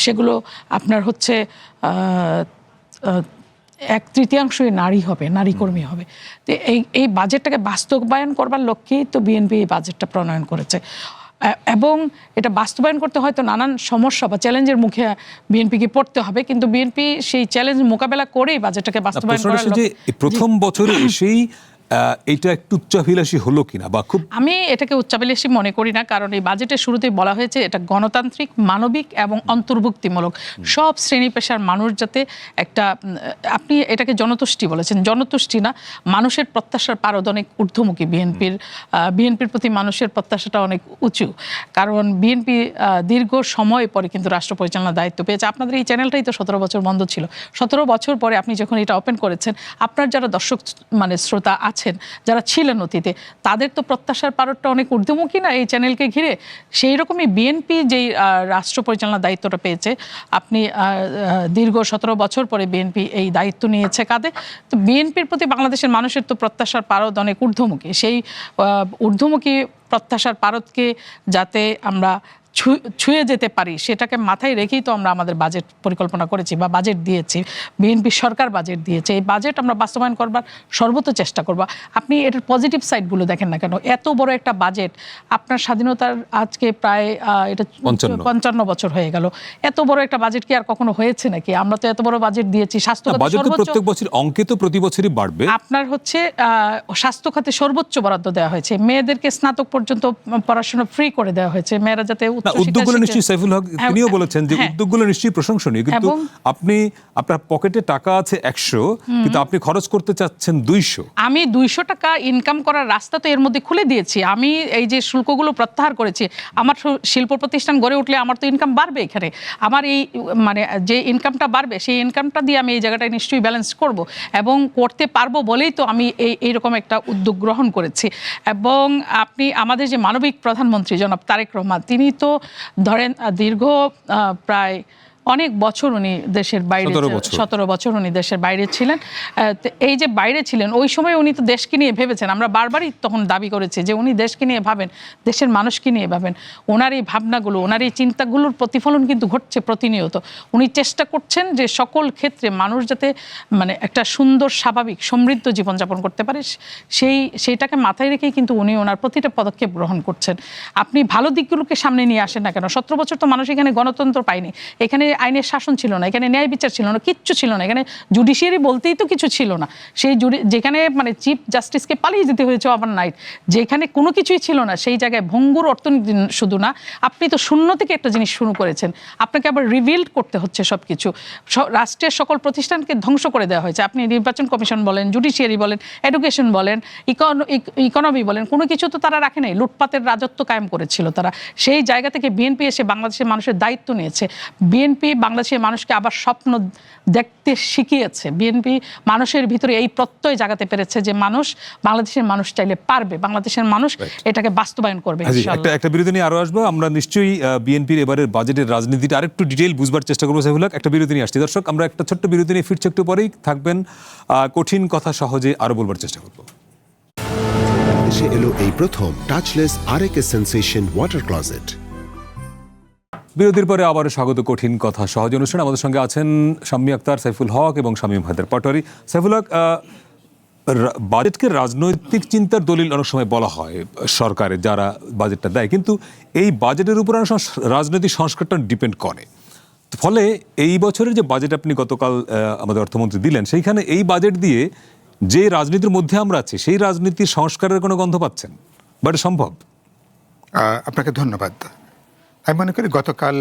সেগুলো আপনার হচ্ছে 1/3 নারী হবে, নারী কর্মী হবে। তো এই বাজেটটাকে বাস্তবায়ন করবার লক্ষ্যেই তো বিএনপি এই বাজেটটা প্রণয়ন করেছে এবং এটা বাস্তবায়ন করতে হয়তো নানান সমস্যা বা চ্যালেঞ্জের মুখে বিএনপিকে পড়তে হবে, কিন্তু বিএনপি সেই চ্যালেঞ্জ মোকাবেলা করেই বাজেটটাকে বাস্তবায়ন করার লক্ষ্যে প্রথম বছরে এসেই এটা একটু উচ্চাভিলাষী হলো কিনা বা খুব, আমি এটাকে উচ্চাভিলাষী মনে করি না, কারণ এই বাজেটের শুরুতেই বলা হয়েছে এটা গণতান্ত্রিক, মানবিক এবং অন্তর্ভুক্তিমূলক। সব শ্রেণী পেশার মানুষ যাতে একটা, আপনি এটাকে জনতুষ্টি বলেছেন, জনতুষ্টি না, মানুষের প্রত্যাশার পারদ অনেক ঊর্ধ্বমুখী। বিএনপির প্রতি মানুষের প্রত্যাশাটা অনেক উঁচু, কারণ বিএনপি দীর্ঘ সময় পরে কিন্তু রাষ্ট্র পরিচালনার দায়িত্ব পেয়েছে। আপনাদের এই চ্যানেলটাই তো 17 বছর বন্ধ ছিল। 17 বছর পরে আপনি যখন এটা ওপেন করেছেন, আপনার যারা দর্শক মানে শ্রোতা আছেন, যারা ছিলেন অতীতে, তাদের তো প্রত্যাশার পারদটা অনেক ঊর্ধ্বমুখী না এই চ্যানেলকে ঘিরে। সেই রকমই বিএনপি যেই রাষ্ট্র পরিচালনার দায়িত্বটা পেয়েছে, আপনি দীর্ঘ 17 বছর পরে বিএনপি এই দায়িত্ব নিয়েছে কাঁধে। তো বিএনপির প্রতি বাংলাদেশের মানুষের তো প্রত্যাশার পারদ অনেক ঊর্ধ্বমুখী। সেই ঊর্ধ্বমুখী প্রত্যাশার পারদকে যাতে আমরা ছুঁয়ে যেতে পারি সেটাকে মাথায় রেখেই তো আমরা আমাদের বাজেট পরিকল্পনা করেছি বা বাজেট দিয়েছি। বিএনপি সরকার বাজেট দিয়েছে, এই বাজেট আমরা বাস্তবায়ন করবার সর্বোচ্চ চেষ্টা করব। আপনি এটার পজিটিভ সাইডগুলো দেখেন না কেন, এত বড় একটা বাজেট, আপনার স্বাধীনতার আজকে প্রায় এটা 55 বছর হয়ে গেল, এত বড় একটা বাজেট কি আর কখনো হয়েছে নাকি? আমরা তো এত বড় বাজেট দিয়েছি। স্বাস্থ্য প্রত্যেক বছর অঙ্কে তো প্রতি বছরই বাড়বে। আপনার হচ্ছে স্বাস্থ্য খাতে সর্বোচ্চ বরাদ্দ দেওয়া হয়েছে, মেয়েদেরকে স্নাতক পর্যন্ত পড়াশোনা ফ্রি করে দেওয়া হয়েছে, মেয়েরা যাতে উদ্যোগগুলো নিশ্চয়ই সাইফুল হক তিনিও বলেছেন যে উদ্যোগগুলো নিশ্চয়ই প্রশংসনীয়, কিন্তু আপনি আপনার পকেটে টাকা আছে 100 কিন্তু আপনি খরচ করতে চাচ্ছেন 200। আমি 200 টাকা ইনকাম করার রাস্তা তো এর মধ্যে খুলে দিয়েছি। আমি এই যে শুল্কগুলো প্রত্যাহার করেছি, আমার শিল্প প্রতিষ্ঠান গড়ে উঠলে আমার তো ইনকাম বাড়বে। এখানে আমার এই মানে যে ইনকামটা বাড়বে সেই ইনকামটা দিয়ে আমি এই জায়গাটায় নিশ্চয়ই ব্যালেন্স করব এবং করতে পারবো বলেই তো আমি এইরকম একটা উদ্যোগ গ্রহণ করেছি। এবং আপনি আমাদের যে মানবিক প্রধানমন্ত্রী জনাব তারেক রহমান, তিনি তো ধরেন দীর্ঘ প্রায় অনেক বছর উনি দেশের বাইরে 17 বছর উনি দেশের বাইরে ছিলেন। তো এই যে বাইরে ছিলেন ওই সময় উনি তো দেশকে নিয়ে ভেবেছেন। আমরা বারবারই তখন দাবি করেছি যে উনি দেশকে নিয়ে ভাবেন, দেশের মানুষকে নিয়ে ভাবেন। ওনার এই ভাবনাগুলো, ওনার এই চিন্তাগুলোর প্রতিফলন কিন্তু ঘটছে প্রতিনিয়ত। উনি চেষ্টা করছেন যে সকল ক্ষেত্রে মানুষ যাতে মানে একটা সুন্দর, স্বাভাবিক, সমৃদ্ধ জীবনযাপন করতে পারে, সেইটাকে মাথায় রেখেই কিন্তু উনি ওনার প্রতিটা পদক্ষেপ গ্রহণ করছেন। আপনি ভালো দিকগুলোকে সামনে নিয়ে আসেন না কেন? 17 বছর তো মানুষ এখানে গণতন্ত্র পায়নি, এখানে আইনের শাসন ছিল না, এখানে ন্যায় বিচার ছিল না, কিচ্ছু ছিল না, এখানে জুডিশিয়ারি বলতেই তো কিছু ছিল না। সেই যেখানে মানে চিফ জাস্টিসকে পালিয়ে যেতে হয়েছে ওভারনাইট, যেখানে কোনো কিছুই ছিল না, সেই জায়গায় ভঙ্গুর অর্থনীতি শুধু না, আপনি তো শূন্য থেকে একটা জিনিস শুরু করেছেন, আপনাকে আবার রিবিল্ড করতে হচ্ছে সব কিছু। রাষ্ট্রের সকল প্রতিষ্ঠানকে ধ্বংস করে দেওয়া হয়েছে। আপনি নির্বাচন কমিশন বলেন, জুডিশিয়ারি বলেন, এডুকেশন বলেন, ইকোনমি বলেন, কোনো কিছু তো তারা রাখে নাই। লুটপাতের রাজত্ব কায়েম করেছিল তারা। সেই জায়গা থেকে বিএনপি এসে বাংলাদেশের মানুষের দায়িত্ব নিয়েছে। বিএনপি বাংলাদেশের মানুষকে আবার স্বপ্ন দেখতে শিখিয়েছে। বিএনপি মানুষের ভিতরে এই প্রত্যয় জাগাতে পেরেছে যে বাংলাদেশের মানুষ চাইলে পারবে, বাংলাদেশের মানুষ এটাকে বাস্তবায়ন করবে ইনশাআল্লাহ। একটা বিরতি নিয়ে আরো আসবো আমরা, নিশ্চয়ই বিএনপির এবারের বাজেটের রাজনীতিটা আরেকটু ডিটেইল বুঝবার চেষ্টা করবো। সাইফুল হক, একটা বিরতি নিয়ে আসছি। দর্শক, আমরা একটা ছোট্ট বিরতি নিয়ে ফিরছি, একটু পরেই থাকবেন কঠিন কথা সহজে আরো বলবার চেষ্টা করবো। দেশে এলো এই প্রথম টাচলেস আরএকে সেন্সেশন ওয়াটার ক্লজেট। বিরতির পরে আবার স্বাগত কঠিন কথা সহজ অনুষ্ঠান। আমাদের সঙ্গে আছেন শাম্মী আক্তার, সাইফুল হক এবং শামীম হায়দার পাটোয়ারি। সাইফুল হক, বাজেটকে রাজনৈতিক চিন্তার দলিল অনেক সময় বলা হয় সরকারের যারা বাজেটটা দেয়, কিন্তু এই বাজেটের উপর অনেক সময় রাজনৈতিক সংস্কারটা ডিপেন্ড করে। ফলে এই বছরের যে বাজেট আপনি গতকাল আমাদের অর্থমন্ত্রী দিলেন, সেইখানে এই বাজেট দিয়ে যে রাজনীতির মধ্যে আমরা আছি সেই রাজনীতির সংস্কারের কোনো গন্ধ পাচ্ছেন বা এটা সম্ভব? আপনাকে ধন্যবাদ। আমি মনে করি গতকাল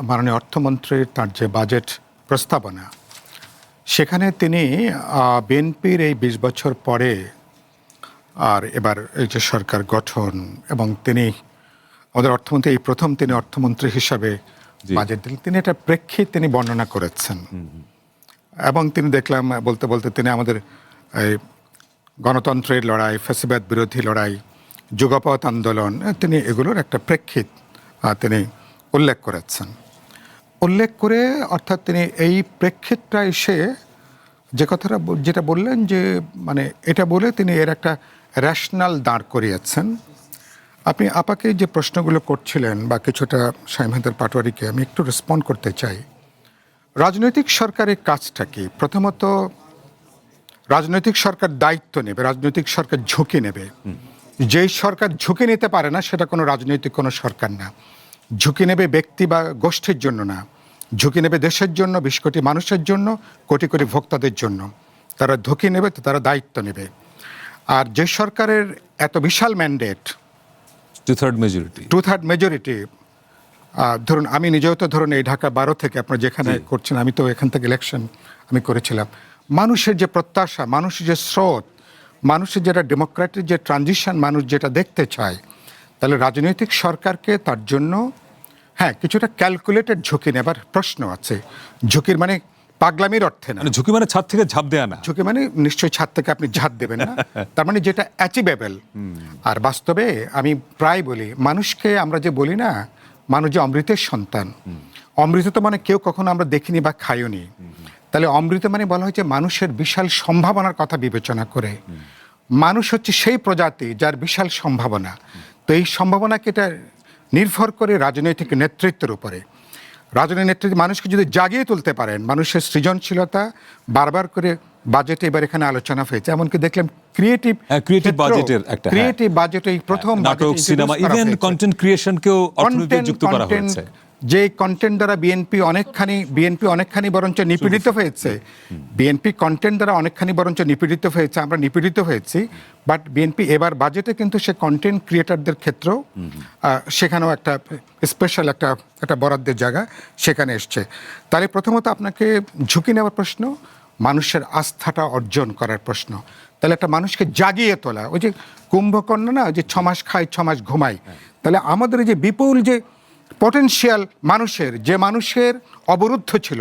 মাননীয় অর্থমন্ত্রীর তার যে বাজেট প্রস্তাবনা, সেখানে তিনি বিএনপির এই 20 বছর পরে আর এবার এই যে সরকার গঠন, এবং তিনি আমাদের অর্থমন্ত্রী এই প্রথম তিনি অর্থমন্ত্রী হিসাবে বাজেট দিলেন, তিনি এটা প্রেক্ষিত তিনি বর্ণনা করেছেন। এবং তিনি দেখলাম বলতে বলতে তিনি আমাদের এই গণতন্ত্রের লড়াই, ফ্যাসিবাদ বিরোধী লড়াই, যুগপৎ আন্দোলন, তিনি এগুলোর একটা প্রেক্ষিত তিনি উল্লেখ করেছেন। উল্লেখ করে অর্থাৎ তিনি এই প্রেক্ষিতটা এসে যে কথাটা যেটা বললেন যে মানে এটা বলে তিনি এর একটা রেশনাল দাঁড় করিয়েছেন। আপনি আপাকে যে প্রশ্নগুলো করছিলেন বা কিছুটা শামীম হায়দার পাটোয়ারিকে আমি একটু রেসপন্ড করতে চাই। রাজনৈতিক সরকারের কাজটা কি? প্রথমত রাজনৈতিক সরকার দায়িত্ব নেবে, রাজনৈতিক সরকার ঝুঁকি নেবে। যেই সরকার ঝুঁকি নিতে পারে না সেটা কোনো রাজনৈতিক কোনো সরকার না। ঝুঁকি নেবে ব্যক্তি বা গোষ্ঠীর জন্য না, ঝুঁকি নেবে দেশের জন্য, 20 কোটি মানুষের জন্য, কোটি কোটি ভোক্তাদের জন্য। তারা ঝুঁকি নেবে, তো তারা দায়িত্ব নেবে। আর যে সরকারের এত বিশাল ম্যান্ডেট, 2/3 মেজরিটি, ধরুন আমি নিজেও তো ধরুন এই ঢাকা 12 থেকে আপনারা যেখানে করছেন, আমি তো এখান থেকে ইলেকশন আমি করেছিলাম। মানুষের যে প্রত্যাশা, মানুষের যে স্রোত, মানুষের যেটা ডেমোক্রেটিক যে ট্রানজিশন মানুষ যেটা দেখতে চায়, তাহলে রাজনৈতিক সরকারকে তার জন্য কিছুটা ক্যালকুলেটেড ঝুঁকি নেবার প্রশ্ন আছে। ঝুঁকির মানে পাগলামির অর্থে না, ঝুঁকি মানে ছাদ থেকে ঝাঁপ দেয়া না। ঝুঁকি মানে নিশ্চয়ই ছাদ থেকে আপনি ঝাঁপ দেবেন না, তার মানে যেটা অ্যাচিভেবল। আর বাস্তবে আমি প্রায় বলি, মানুষকে আমরা যে বলি না মানুষ যে অমৃতের সন্তান, অমৃত তো মানে কেউ কখনো আমরা দেখিনি বা খাইওনি। তাহলে অমৃত মানে বলা হয়েছে মানুষের বিশাল সম্ভাবনার কথা বিবেচনা করে। মানুষ হচ্ছে সেই প্রজাতি যার বিশাল সম্ভাবনা। তো এই সম্ভাবনাকে এটা নির্ভর করে রাজনৈতিক নেতৃত্বের উপরে। রাজনৈতিক নেতৃত্ব মানুষকে যদি জাগিয়ে তুলতে পারেন, মানুষের সৃজনশীলতা বারবার করে বাজেটে এবার এখানে আলোচনা হয়েছে। এমনকি দেখলাম ক্রিয়েটিভ বাজেট এই প্রথম নাটক, সিনেমা, ইভেন কন্টেন্ট ক্রিয়েশনকেও অর্থনীতিতে যুক্ত করা হয়েছে। যে কন্টেন্ট দ্বারা বিএনপি অনেকখানি বরঞ্চ নিপীড়িত হয়েছে। বিএনপি কন্টেন্ট দ্বারা অনেকখানি বরঞ্চ নিপীড়িত হয়েছে, আমরা নিপীড়িত হয়েছি। বাট বিএনপি এবার বাজেটে কিন্তু সে কন্টেন্ট ক্রিয়েটারদের ক্ষেত্রেও সেখানেও একটা স্পেশাল একটা বরাদ্দের জায়গা সেখানে এসছে। তাহলে প্রথমত আপনাকে ঝুঁকি নেওয়ার প্রশ্ন, মানুষের আস্থাটা অর্জন করার প্রশ্ন। তাহলে একটা মানুষকে জাগিয়ে তোলা, ওই যে কুম্ভকর্ণ না, যে 6 মাস খায় 6 মাস ঘুমায়। তাহলে আমাদের যে বিপুল যে পটেনশিয়াল মানুষের অবরুদ্ধ ছিল,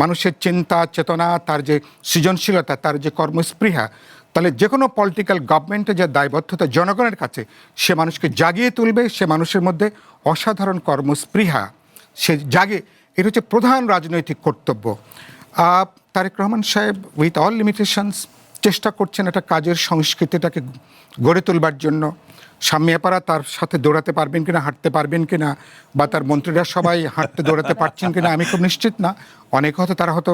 মানুষের চিন্তা চেতনা, তার যে সৃজনশীলতা, তার যে কর্মস্পৃহা, তাহলে যে কোনো পলিটিক্যাল গভর্নমেন্টের যে দায়বদ্ধতা জনগণের কাছে, সে মানুষকে জাগিয়ে তুলবে। সে মানুষের মধ্যে অসাধারণ কর্মস্পৃহা সে জাগে, এটা হচ্ছে প্রধান রাজনৈতিক কর্তব্য। তারেক রহমান সাহেব উইথ অল লিমিটেশনস চেষ্টা করছেন একটা কাজের সংস্কৃতিটাকে গড়ে তোলবার জন্য। সাম্যাপারা তার সাথে দৌড়াতে পারবেন কিনা, হাঁটতে পারবেন কিনা, বা তার মন্ত্রীরা সবাই হাঁটতে দৌড়াতে পারছেন কিনা আমি খুব নিশ্চিত না। অনেক হয়তো তারা হয়তো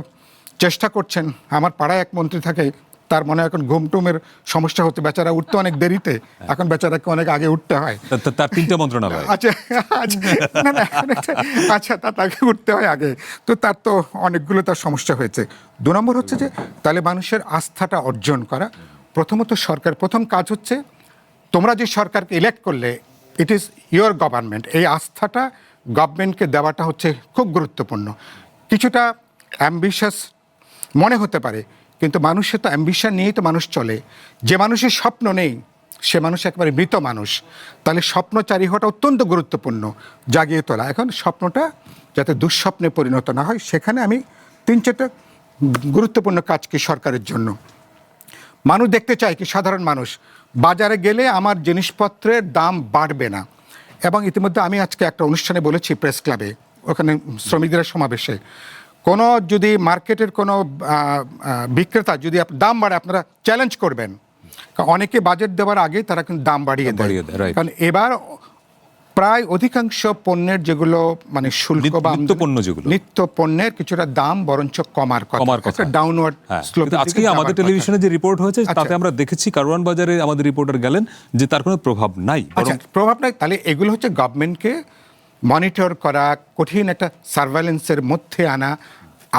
চেষ্টা করছেন। আমার পাড়ায় এক মন্ত্রী থাকে, তার মনে হয় এখন ঘুমটুমের সমস্যা হচ্ছে, বেচারা উঠতে অনেক দেরিতে, এখন বেচারাকে অনেক আগে উঠতে হয়। তার 3টে মন্ত্রণালয়। আচ্ছা না না আচ্ছা তাকে উঠতে হয় আগে, তো তার তো অনেকগুলো তার সমস্যা হয়েছে। 2 নম্বর হচ্ছে যে তাহলে মানুষের আস্থাটা অর্জন করা। প্রথমত সরকার প্রথম কাজ হচ্ছে, তোমরা যে সরকারকে ইলেক্ট করলে, ইট ইজ ইয়োর গভর্নমেন্ট, এই আস্থাটা গভর্নমেন্টকে দেওয়াটা হচ্ছে খুব গুরুত্বপূর্ণ। কিছুটা অ্যাম্বিশাস মনে হতে পারে, কিন্তু মানুষের তো অ্যাম্বিশন নিয়েই তো মানুষ চলে। যে মানুষের স্বপ্ন নেই সে মানুষ একেবারে মৃত মানুষ। তাহলে স্বপ্নচারী হওয়াটা অত্যন্ত গুরুত্বপূর্ণ, জাগিয়ে তোলা। এখন স্বপ্নটা যাতে দুঃস্বপ্নে পরিণত না হয়, সেখানে আমি 3-4টা গুরুত্বপূর্ণ কাজ কি সরকারের জন্য। মানুষ দেখতে চায় কি, সাধারণ মানুষ বাজারে গেলে আমার জিনিসপত্রের দাম বাড়বে না। এবং ইতিমধ্যে আমি আজকে একটা অনুষ্ঠানে বলেছি প্রেস ক্লাবে, ওখানে শ্রমিকদের সমাবেশে, কোনো যদি মার্কেটের কোনো বিক্রেতা যদি দাম বাড়ে, আপনারা চ্যালেঞ্জ করবেন। অনেকে বাজেট দেওয়ার আগে তারা কিন্তু দাম বাড়িয়ে দেয়। কারণ এবার প্রায় অধিকাংশ পণ্যের যেগুলো মানে শুল্ক বা নিত্য পণ্যের কিছুটা দাম বরঞ্চ কমার কথা, ডাউনওয়ার্ড স্লোপ। আজকে আমাদের টেলিভিশনে যে রিপোর্ট হয়েছে তাতে আমরা দেখেছি কারওয়ান বাজারে আমাদের রিপোর্টার গেলেন যে তার কোনো প্রভাব নাই। প্রভাব নাই, তাহলে এগুলো হচ্ছে গভর্নমেন্টকে মনিটর করা, কঠিন একটা সার্ভেলেন্সের মধ্যে আনা।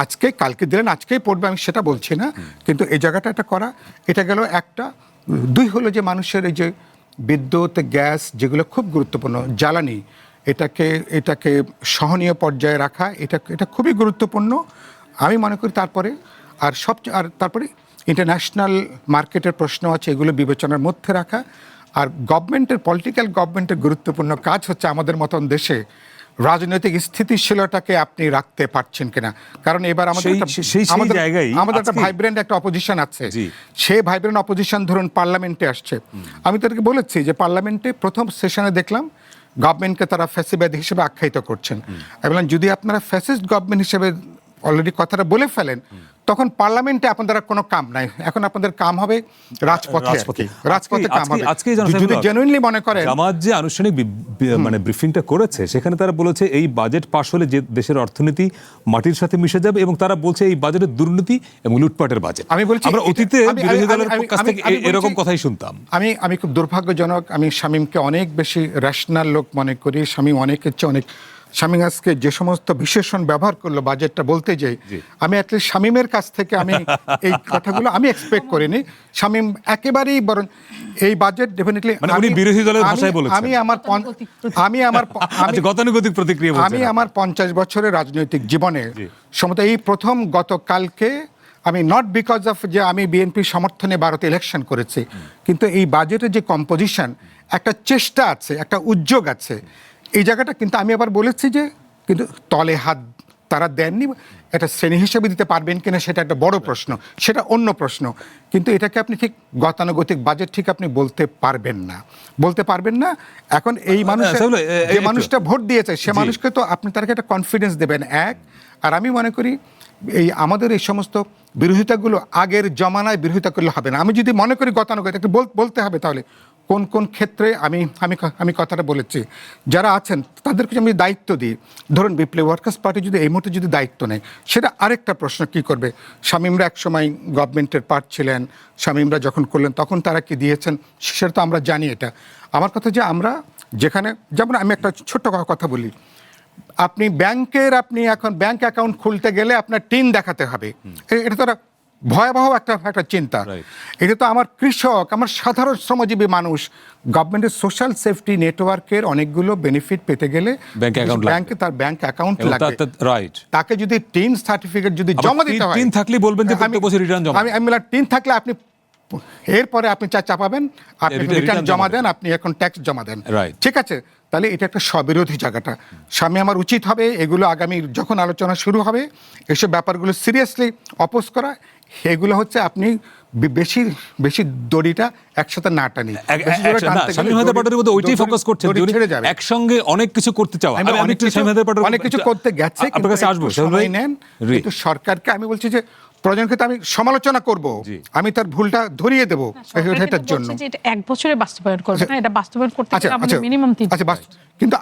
আজকে কালকে দিলেন আজকেই পড়বে আমি সেটা বলছি না, কিন্তু এই জায়গাটা একটা করা, এটা গেল একটা। 2 হলো যে মানুষের এই যে বিদ্যুৎ, গ্যাস, যেগুলো খুব গুরুত্বপূর্ণ জ্বালানি, এটাকে সহনীয় পর্যায়ে রাখা, এটা খুবই গুরুত্বপূর্ণ আমি মনে করি। তারপরে ইন্টারন্যাশনাল মার্কেটের প্রশ্ন আছে, এগুলো বিবেচনার মধ্যে রাখা। আর পলিটিক্যাল গভর্নমেন্টের গুরুত্বপূর্ণ কাজ হচ্ছে আমাদের মতন দেশে রাজনৈতিক স্থিতিশীলতাকে আপনি রাখতে পারছেন কিনা। কারণ এবার আমাদের একটা ভাইব্রেন্ট একটা অপোজিশন আছে, সেই ভাইব্রেন্ট অপোজিশন ধরুন পার্লামেন্টে আসছে। আমি তাদেরকে বলেছি যে পার্লামেন্টে প্রথম সেশনে দেখলাম গভর্নমেন্টকে তারা ফ্যাসিবাদ হিসেবে আখ্যায়িত করছেন। এবং যদি আপনারা ফ্যাসিস্ট গভর্নমেন্ট হিসেবে অলরেডি কথাটা বলে ফেলেন, তখন পার্লামেন্টে আপনাদের কোনো কাম নাই, এখন আপনাদের কাম হবে রাজপথে কাম হবে। যদি জেনুইনলি মনে করেন, জামাত যে আনুষ্ঠানিক মানে ব্রিফিংটা করেছে, সেখানে তারা বলেছে এই বাজেট পাশ হলে যে দেশের অর্থনীতি মাটির সাথে মিশে যাবে, এবং তারা বলছে এই বাজেটের দুর্নীতি এবং লুটপাটের বাজেট। আমি বলছি আমরা অতীতে বিরোধী দলের কাছ থেকে এরকম কথাই শুনতাম। আমি খুব দুর্ভাগ্যজনক, আমি শামীমকে অনেক বেশি রেশনাল লোক মনে করি। শামীম অনেকের চেয়ে অনেক, শামীম আজকে যে সমস্ত বিশেষণ ব্যবহার করলো বাজেটটা বলতে যাই, আমি অ্যাটলিস্ট শামীমের কাছ থেকে আমি এই কথাগুলো আমি এক্সপেক্ট করিনি। শামীম একেবারেই বরং এই বাজেট ডেফিনেটলি বিরোধী দলের ভাষায় বলেছেন। গতানুগতিক প্রতিক্রিয়া আমি আমার 50 বছরের রাজনৈতিক জীবনে সমত এই প্রথম গতকালকে আমি নট বিকজ অফ যে আমি বিএনপির সমর্থনে ভারতে ইলেকশন করেছি, কিন্তু এই বাজেটের যে কম্পোজিশন, একটা চেষ্টা আছে, একটা উদ্যোগ আছে এই জায়গাটা। কিন্তু আমি আবার বলেছি যে কিন্তু তলে হাত তারা দেননি, এটা শ্রেণী হিসেবে দিতে পারবেন কিনা সেটা একটা বড় প্রশ্ন, সেটা অন্য প্রশ্ন। কিন্তু এটাকে আপনি ঠিক গতানুগতিক বাজেট ঠিক আপনি বলতে পারবেন না। এখন এই যে মানুষটা ভোট দিয়েছে সে মানুষকে তো আপনি তাকে একটা কনফিডেন্স দেবেন। আর আমি মনে করি এই আমাদের এই সমস্ত বিরোধিতাগুলো আগের জমানায় বিরোধিতা করলে হবে না। আমি যদি মনে করি গতানুগতিক একটু বলতে হবে, তাহলে কোন কোন ক্ষেত্রে আমি কথাটা বলেছি, যারা আছেন তাদেরকে আমি দায়িত্ব দিই। ধরুন বিপ্লবী ওয়ার্কার্স পার্টি যদি এই মুহূর্তে যদি দায়িত্ব নেয়, সেটা আরেকটা প্রশ্ন, কি করবে। শামীমরা একসময় গভর্নমেন্টের পার্ট ছিলেন, শামীমরা যখন করলেন তখন তারা কি দিয়েছেন সেটা তো আমরা জানি। এটা আমার কথা যে আমরা যেখানে, যেমন আমি একটা ছোট্ট কথা বলি, আপনি এখন ব্যাংক অ্যাকাউন্ট খুলতে গেলে আপনার টিন দেখাতে হবে, এটা তো ভয়াবহ একটা চিন্তা। এটা তো আমার কৃষক, আমার সাধারণ শ্রমজীবী মানুষ গভর্নমেন্টের সোশ্যাল সেফটি নেটওয়ার্কের অনেকগুলো বেনিফিট পেতে গেলে ব্যাংকে তার ব্যাংক অ্যাকাউন্ট লাগে। তাকে যদি টিন সার্টিফিকেট যদি জমা দিতে হয়, টিন থাকলে বলবেন যে প্রত্যেক বছর রিটার্ন জমা। আমি টিন থাকলে আপনি এরপরে আপনি চাপাবেন, আপনি রিটার্ন জমা দেন, আপনি এখন ট্যাক্স জমা দেন, ঠিক আছে। তাহলে এটা একটা স্ববিরোধী জায়গাটা। স্বামী আমার উচিত হবে এগুলো আগামী যখন আলোচনা শুরু হবে এসব ব্যাপারগুলো সিরিয়াসলি অপোজ করা। এগুলো হচ্ছে আপনি বেশি বেশি দড়িটা একসাথে না টানি। বেশি জোরে টানতে গেলে শামীম হায়দার পাটোয়ারির মধ্যে ওইটাই দড়ি ফোকাস করছেন দড়ি যে উনি ছেড়ে যাবে। একসঙ্গে অনেক কিছু করতে চাওয়া। আমি আমি একটু শামীম হায়দার পাটোয়ারি অনেক কিছু করতে গেছে, আপনার কাছে আসবো একটু সময় নেন। কিন্তু সরকারকে আমি বলছি যে প্রয়োজন ক্ষেত্রে আমি সমালোচনা করব, আমি তার ভুলটা ধরিয়ে দেবো এটার জন্য। বলছে যে এটা 1 বছরে বাস্তবায়ন করবে না, এটা বাস্তবায়ন করতে আচ্ছা গেলে আমাদের মিনিমাম 3 কিন্তু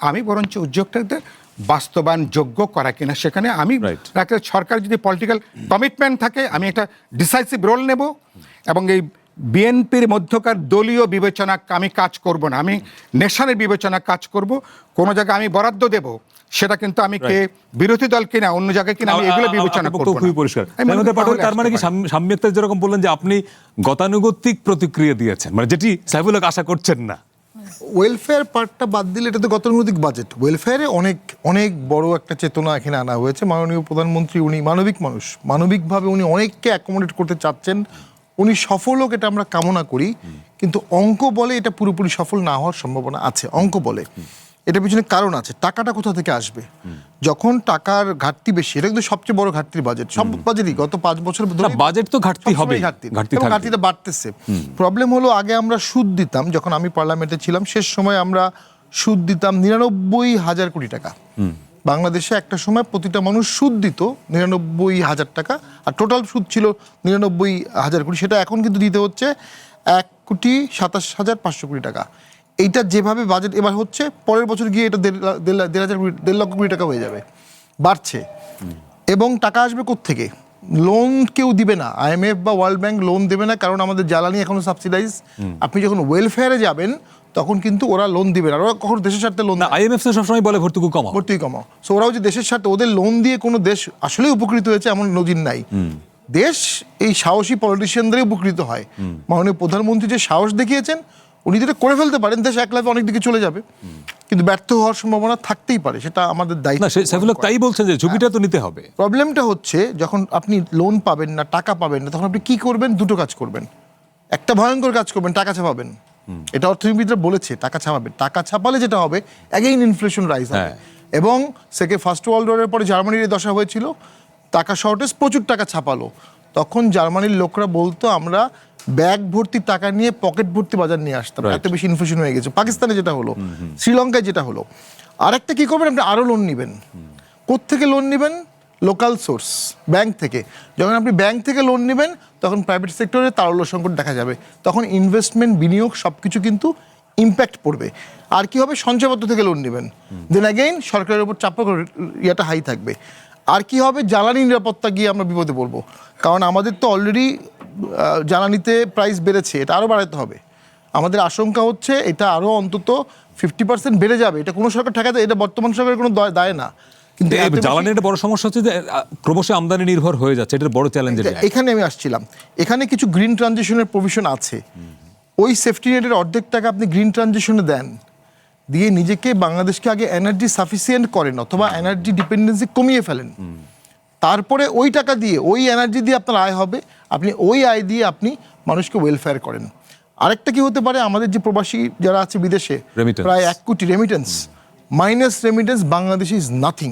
আমি বরঞ্চ উদ্যোগটাতে বাস্তবায়ন যোগ্য করা কিনা সেখানে আমি Right. একটা সরকার যদি পলিটিক্যাল কমিটমেন্ট থাকে, আমি একটা ডিসাইসিভ রোল নেব এবং এই বিএনপির মধ্যকার দলীয় বিবেচনা আমি কাজ করব না, আমি নেশনের বিবেচনা কাজ করব। কোনো জায়গায় আমি বরাদ্দ দেব, সেটা কিন্তু আমি কে বিরোধী দল কিনা অন্য জায়গায় কিনা আমি এগুলো বিবেচনা করব না। খুবই পরিষ্কার। আমি মনে শামীম করি হায়দার পাটোয়ারি তার তাহলে মানে কি আসতে পারে। শামীম আক্তার যেরকম বললেন যে আপনি গতানুগতিক প্রতিক্রিয়া দিয়েছেন, মানে যেটি সাইফুল হক আশা করছেন না। ওয়েলফেয়ার পার্টটা বাদ দিলে এটা তো গতানুগতিক বাজেট। ওয়েলফেয়ারে অনেক অনেক বড় একটা চেতনা এখানে আনা হয়েছে। মাননীয় প্রধানমন্ত্রী উনি মানবিক মানুষ, মানবিকভাবে উনি অনেককে অ্যাকোমোডেট করতে চাচ্ছেন। উনি সফল হোক এটা আমরা কামনা করি, কিন্তু অঙ্ক বলে এটা পুরোপুরি সফল না হওয়ার সম্ভাবনা আছে। অঙ্ক বলে এটা পিছনে কারণ আছে। টাকাটা কোথা থেকে আসবে? যখন টাকার ঘাটতি বেশি, এটা কিন্তু সবচেয়ে বড় ঘাটতির বাজেট। সব বাজেটই গত 5 বছর ধরে বাজেট তো ঘাটতি হবে, ঘাটতি ঘাটতি এবং থাকবে। ঘাটতিটা বাড়তেছে। প্রবলেম হলো আগে আমরা সুদ দিতাম, যখন আমি পার্লামেন্টে ছিলাম শেষ সময় আমরা সুদ দিতাম 99,000 কোটি টাকা। বাংলাদেশে একটা সময় প্রতিটা মানুষ সুদ দিত 99,000 টাকা, আর টোটাল সুদ ছিল 99,000 কোটি। সেটা এখন কিন্তু দিতে হচ্ছে 1,27,500 কোটি টাকা। এইটা যেভাবে বাজেট এবার হচ্ছে, পরের বছর গিয়ে এটা 1.5 লক্ষ কোটি টাকা হয়ে যাবে, বাড়ছে। এবং টাকা আসবে কোত্থেকে? লোন কেউ দিবে না, IMF বা ওয়ার্ল্ড ব্যাংক লোন দেবে না, কারণ আমাদের জ্বালানি এখনো সাবসিডাইজ। আপনি যখন ওয়েলফেয়ারে যাবেন তখন কিন্তু ওরা লোন দিবে না, ওরা কখনো দেশের স্বার্থে লোন না, IMF তো সবসময় বলে ভর্তুকি কমাও। ভর্তুকি কমাও। সো ওরাও যে দেশের স্বার্থে, ওদের লোন দিয়ে কোনো দেশ আসলে উপকৃত হয়েছে এমন নজির নাই। দেশ এই সাহসী পলিটিশিয়ানদেরই উপকৃত হয়। মাননীয় প্রধানমন্ত্রী যে সাহস দেখিয়েছেন, উনি যেটা করে ফেলতে পারেন, দেশ এক লাফে অনেক দিকে চলে যাবে, কিন্তু ব্যর্থ হওয়ার সম্ভাবনা থাকতেই পারে, সেটা আমাদের না, দায়িত্ব। সাইফুল হক তাই বলছেন যে ঝুঁকিটা তো নিতে হবে। প্রবলেমটা হচ্ছে যখন আপনি লোন পাবেন না, টাকা পাবেন না, তখন আপনি কি করবেন? দুটো কাজ করবেন। একটা ভয়ঙ্কর কাজ করবেন, টাকা ছাপাবেন। এটা অর্থনীতিবিদরা বলেছে, টাকা ছাপাবেন। টাকা ছাপালে যেটা হবে, অ্যাগেইন ইনফ্লেশন রাইজ হবে। এবং ফার্স্ট ওয়ার্ল্ড ওয়ারের পরে জার্মানির এই দশা হয়েছিল, টাকা শর্টেজ, প্রচুর টাকা ছাপালো। তখন জার্মানির লোকরা বলতো আমরা ব্যাগ ভর্তি টাকা নিয়ে পকেট ভর্তি বাজার নিয়ে আসতাম, এত বেশি ইনফ্লেশন হয়ে গেছে। পাকিস্তানে যেটা হলো, শ্রীলঙ্কায় যেটা হলো। আরেকটা কি করবেন? আপনি আরো লোন নেবেন। কোত্থেকে লোন নেবেন? লোকাল সোর্স, ব্যাংক থেকে। যখন আপনি ব্যাংক থেকে লোন নেবেন তখন প্রাইভেট সেক্টরে তারল্য সংকট দেখা যাবে, তখন ইনভেস্টমেন্ট, বিনিয়োগ সব কিছু কিন্তু ইম্প্যাক্ট পড়বে। আর কি হবে? সঞ্চয়পত্র থেকে লোন নেবেন, দেন অ্যাগেইন সরকারের উপর চাপ ইয়াটা হাই থাকবে। আর কি হবে? জ্বালানি নিরাপত্তা গিয়ে আমরা বিপদে পড়বো, কারণ আমাদের তো অলরেডি জ্বালানিতে প্রাইস বেড়েছে, এটা আরও বাড়াতে হবে। আমাদের আশঙ্কা হচ্ছে এটা আরও অন্তত 50% বেড়ে যাবে। এটা কোনো সরকার ঠেকাতে, এটা বর্তমান সরকারের কোনো দায় না। কিন্তু এত বেশি- জ্বালানির একটা বড় সমস্যা হচ্ছে যে ক্রমশ আমদানি নির্ভর হয়ে যাচ্ছে, এটা বড় চ্যালেঞ্জের জায়গা। এখানে আমি আসছিলাম, এখানে কিছু গ্রিন ট্রানজিশনের প্রভিশন আছে। ওই সেফটি নেটের অর্ধেক টাকা আপনি গ্রিন ট্রানজিশনে দেন, দিয়ে নিজেকে, বাংলাদেশকে আগে এনার্জি সাফিসিয়েন্ট করেন অথবা এনার্জি ডিপেন্ডেন্সি কমিয়ে ফেলেন। তারপরে ওই টাকা দিয়ে, ওই এনার্জি দিয়ে আপনার আয় হবে, আপনি ওই আয় দিয়ে আপনি মানুষকে ওয়েলফেয়ার করেন। আরেকটা কি হতে পারে? আমাদের যে প্রবাসী যারা আছে বিদেশে, Remittance। প্রায় 1 কোটি remittance, minus remittance Bangladesh is nothing.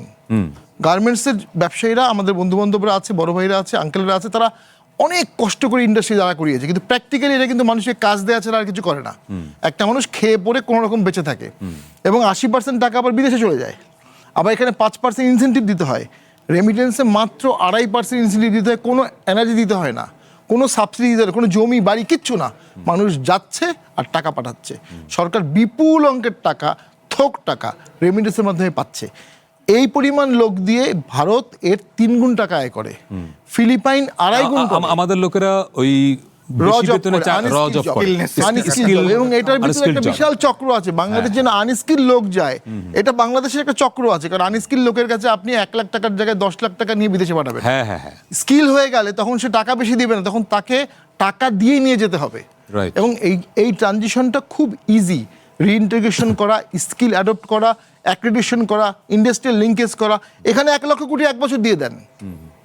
গার্মেন্টসের ব্যবসায়ীরা, আমাদের বন্ধু বান্ধবরা আছে, বড় ভাইরা আছে, আঙ্কেলরা আছে, তারা অনেক কষ্ট করে ইন্ডাস্ট্রি দাঁড়া করিয়েছে, কিন্তু প্র্যাকটিক্যালি এটা কিন্তু মানুষকে কাজ দেওয়া ছাড়া আর কিছু করে না। একটা মানুষ খেয়ে পরে কোনো রকম বেঁচে থাকে, এবং 80% টাকা আবার বিদেশে চলে যায়। আবার এখানে 5% ইনসেন্টিভ দিতে হয়। রেমিটেন্সে মাত্র 2.5% ইনসেন্টিভ দিতে হয়, কোনো এনার্জি দিতে হয় না, কোনো সাবসিডি দিতে হয় না, কোনো জমি বাড়ি কিচ্ছু না। মানুষ যাচ্ছে আর টাকা পাঠাচ্ছে। সরকার বিপুল অঙ্কের টাকা, থোক টাকা রেমিটেন্সের মাধ্যমে পাচ্ছে। এই পরিমাণ লোক দিয়ে ভারত এর 3 গুণ টাকা আয় করে, ফিলিপাইন 2.5 গুণ করে। আমাদের লোকেরা ওই বেশি বেতনে র জব করে, এবং এটার ভিতরে একটা বিশাল চক্র আছে। বাংলাদেশ যেন আনস্কিল লোক যায়, এটা বাংলাদেশের একটা চক্র আছে। কারণ আনস্কিল লোকের কাছে আপনি 1 লাখ টাকার জায়গায় 10 লাখ টাকা নিয়ে বিদেশে পাঠাবেন। হ্যাঁ হ্যাঁ হ্যাঁ, স্কিল হয়ে গেলে তখন সে টাকা বেশি দিবে না, তখন তাকে টাকা দিয়ে নিয়ে যেতে হবে। Right. এবং এই ট্রানজিশনটা খুব ইজি। রিইন্টিগ্রেশন করা, স্কিল অ্যাডপ্ট করা, অ্যাক্রিডিটেশন করা, ইন্ডাস্ট্রিয়াল লিঙ্কেজ করা। এখানে 1 লক্ষ কোটি 1 বছর দিয়ে দেন,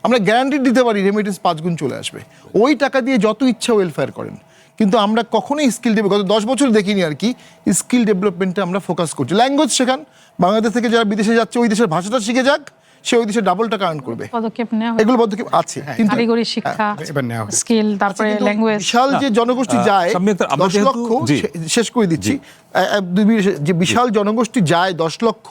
আমরা গ্যারান্টি দিতে পারি রেমিটেন্স 5 গুণ চলে আসবে। ওই টাকা দিয়ে যত ইচ্ছা ওয়েলফেয়ার করেন, কিন্তু আমরা কখনোই স্কিল ডেভেলপ, গত 10 বছর দেখিনি আর কি, স্কিল ডেভেলপমেন্টে আমরা ফোকাস করছি। ল্যাঙ্গুয়েজ শেখান, বাংলাদেশ থেকে যারা বিদেশে যাচ্ছে ওই দেশের ভাষাটা শিখে যাক, সে ওই দেশে ডাবল টাকা আর্ন করবে। পদক্ষেপ নেওয়া এগুলো পদক্ষেপ আছে, কিন্তু কারিগরি শিক্ষা, এবার নেওয়া হয়েছে। স্কিল, তারপরে কিন্তু ল্যাঙ্গুয়েজ। বিশাল যে জনগোষ্ঠী যায় সামনে একটা- আমরা 10 যেহেতু- লক্ষ, জি। শেষ করে দিচ্ছি, যে বিশাল জনগোষ্ঠী যায় 10 লক্ষ,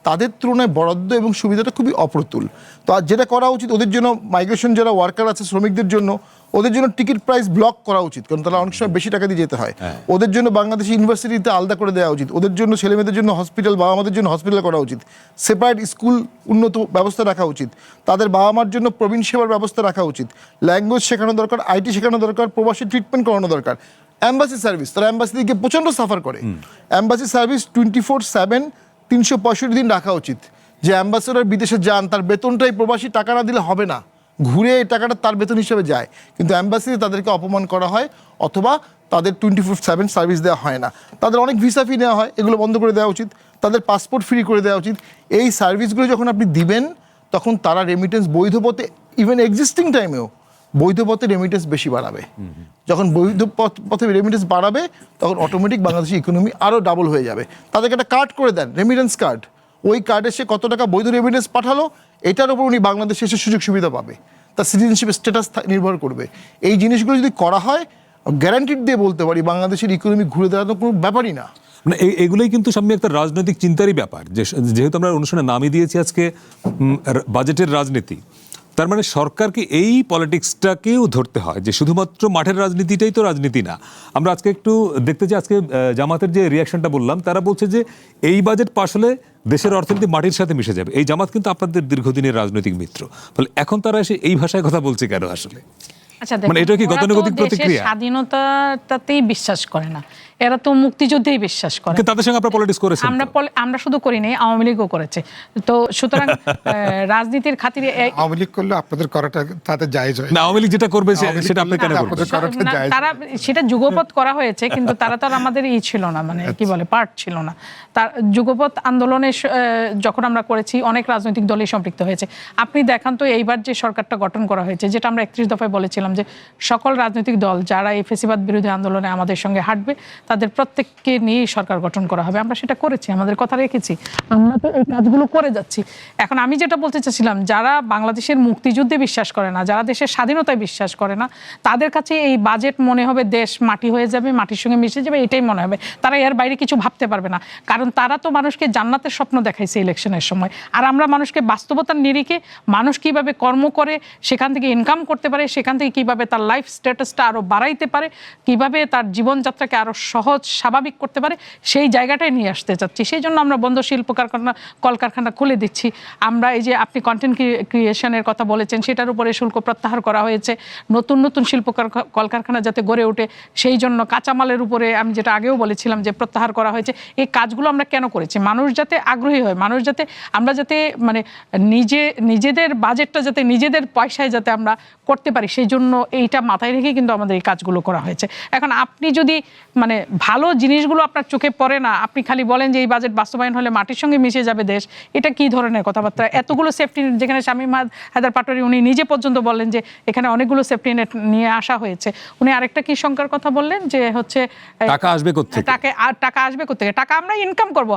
তাদের তুলনায় বরাদ্দ এবং সুবিধাটা খুবই অপ্রতুল। তো আর যেটা করা উচিত, ওদের জন্য মাইগ্রেশন যারা ওয়ার্কার আছে, শ্রমিকদের জন্য ওদের জন্য টিকিট প্রাইস ব্লক করা উচিত, কারণ তারা অনেক সময় বেশি টাকা দিয়ে যেতে হয়। ওদের জন্য বাংলাদেশি ইউনিভার্সিটিতে আলাদা করে দেওয়া উচিত, ওদের জন্য ছেলেমেয়েদের জন্য হসপিটাল, বাবা মাদের জন্য হসপিটাল করা উচিত, সেপারেট স্কুল উন্নত ব্যবস্থা রাখা উচিত, তাদের বাবা মার জন্য প্রবীণ সেবার ব্যবস্থা রাখা উচিত, ল্যাঙ্গুয়েজ শেখানো দরকার, আইটি শেখানো দরকার, প্রবাসী ট্রিটমেন্ট করানো দরকার। অ্যাম্বাসি সার্ভিস, তারা অ্যাম্বাসিতে গিয়ে প্রচণ্ড সাফার করে। অ্যাম্বাসি সার্ভিস 24/7 365 দিন রাখা উচিত। যে অ্যাম্বাসেডর বিদেশে যান, তার বেতনটাই প্রবাসী টাকা না দিলে হবে না, ঘুরে এই টাকাটা তার বেতন হিসেবে যায়, কিন্তু অ্যাম্বাসিতে তাদেরকে অপমান করা হয় অথবা তাদের 24/7 সার্ভিস দেওয়া হয় না। তাদের অনেক ভিসা ফি নেওয়া হয়, এগুলো বন্ধ করে দেওয়া উচিত, তাদের পাসপোর্ট ফ্রি করে দেওয়া উচিত। এই সার্ভিসগুলো যখন আপনি দিবেন, তখন তারা রেমিটেন্স বৈধ পথে, ইভেন এক্সিস্টিং টাইমেও বৈধ পথে রেমিটেন্স বেশি বাড়াবে। যখন বৈধ পথে রেমিটেন্স বাড়াবে, তখন অটোমেটিক বাংলাদেশের ইকোনমি আরও ডাবল হয়ে যাবে। তাদেরকে একটা কার্ড করে দেন, রেমিটেন্স কার্ড, ওই কার্ডে সে কত টাকা বৈধ রেমিটেন্স পাঠালো, এটার উপর উনি বাংলাদেশে এসে সুযোগ সুবিধা পাবে, তার সিটিজেনশিপ স্ট্যাটাস নির্ভর করবে। এই জিনিসগুলো যদি করা হয়, গ্যারান্টিড দিয়ে বলতে পারি বাংলাদেশের ইকোনমি ঘুরে দাঁড়ানোর কোনো ব্যাপারই না। মানে এগুলোই কিন্তু সামনে একটা রাজনৈতিক চিন্তারই ব্যাপার, যেহেতু আমরা অনুষ্ঠানে নামই দিয়েছি আজকে বাজেটের রাজনীতি, তার মানে সরকারকে এই পলিটিক্সটাকেও ধরতে হয় যে শুধুমাত্র মাঠের রাজনীতিটাই তো রাজনীতি না। আমরা আজকে একটু দেখতে চাই, আজকে জামাতের যে রিয়াকশনটা বললাম, তারা বলছে যে এই বাজেট পাশ হলে দেশের অর্থনীতি মাটির সাথে মিশে যাবে। এই জামাত কিন্তু আপনাদের দীর্ঘদিনের রাজনৈতিক মিত্র, ফলে এখন তারা এসে এই ভাষায় কথা বলছে কেন আসলে? আচ্ছা, মানে এটা কি গতানুগতিক প্রতিক্রিয়া? স্বাধীনতাতেই বিশ্বাস করে না এরা, তো মুক্তিযুদ্ধেই বিশ্বাস করে। কিন্তু তাদের সঙ্গে আপনারা পলিটিক্স করেছেন। আমরা শুধু করি নাই, আওয়ামী লীগও করেছে। তো সুতরাং রাজনীতির খাতিরে আওয়ামী লীগ করলে আপনাদের করাটা তাতে জায়েজ হয় না, আওয়ামী লীগ যেটা করবে সেটা আপনি কেন করবেন? আপনাদের করাটা না, জায়েজ। তারা সেটা যুগপৎ করা হয়েছে, কিন্তু তারা তো আর আমাদের ছিল না, মানে কি বলে, পার্ট ছিল না। তার যুগপৎ আন্দোলনে যখন আমরা করেছি, অনেক রাজনৈতিক দলই সম্পৃক্ত হয়েছে। আপনি দেখান তো এইবার যে সরকারটা গঠন করা হয়েছে, যেটা আমরা 31 দফায় বলেছিলাম যে সকল রাজনৈতিক দল যারা এই ফেসিবাদ বিরোধী আন্দোলনে আমাদের সঙ্গে হাঁটবে, তাদের প্রত্যেককে নিয়েই সরকার গঠন করা হবে। আমরা সেটা করেছি, আমাদের কথা রেখেছি, আমরা তো এই কাজগুলো করে যাচ্ছি। এখন আমি যেটা বলতে চাচ্ছিলাম, যারা বাংলাদেশের মুক্তিযুদ্ধে বিশ্বাস করে না, যারা দেশের স্বাধীনতায় বিশ্বাস করে না, তাদের কাছে এই বাজেট মনে হবে দেশ মাটি হয়ে যাবে, মাটির সঙ্গে মিশে যাবে, এটাই মনে হবে। তারা এর বাইরে কিছু ভাবতে পারবে না, কারণ তারা তো মানুষকে জান্নাতের স্বপ্ন দেখাইছে ইলেকশনের সময়। আর আমরা মানুষকে বাস্তবতার নিরিখে মানুষ কিভাবে কর্ম করে, সেখান থেকে ইনকাম করতে পারে, সেখান থেকে কিভাবে তার লাইফ স্ট্যাটাসটা আরো বাড়াইতে পারে, কিভাবে তার জীবনযাত্রাকে আরো সহজ স্বাভাবিক করতে পারে, সেই জায়গাটাই নিয়ে আসতে চাচ্ছি। সেই জন্য আমরা বন্ধ শিল্প কারখানা, কলকারখানা খুলে দিচ্ছি। আমরা এই যে আপনি কন্টেন্ট ক্রিয়েশনের কথা বলেছেন, সেটার উপরে শুল্ক প্রত্যাহার করা হয়েছে। নতুন নতুন শিল্প কলকারখানা যাতে গড়ে ওঠে, সেই জন্য কাঁচামালের উপরে আমি যেটা আগেও বলেছিলাম যে প্রত্যাহার করা হয়েছে। এই কাজগুলো আমরা কেন করেছি? মানুষ যাতে আগ্রহী হয়, মানুষ যাতে, আমরা যাতে মানে নিজেদের বাজেটটা যাতে নিজেদের পয়সায় যাতে আমরা করতে পারি, সেই জন্য এইটা মাথায় রেখে কিন্তু আমাদের এই কাজগুলো করা হয়েছে। এখন আপনি যদি মানে ভালো জিনিসগুলো আপনার চোখে পড়ে না, আপনি খালি বলেন যে এই বাজেট বাস্তবায়ন হলে মাটির সঙ্গে মিশে যাবে দেশ, এটা কি ধরনের কথাবার্তা? এতগুলো সেফটি নেট, যেখানে শামীম হায়দার পাটোয়ারি উনি নিজে পর্যন্ত বললেন যে এখানে অনেকগুলো সেফটি নেট নিয়ে আসা হয়েছে। উনি আরেকটা কি শঙ্কার কথা বললেন যে হচ্ছে টাকা আসবে কোত্থেকে? টাকা আসবে কোত্থেকে? টাকা আমরা ইনকাম করব।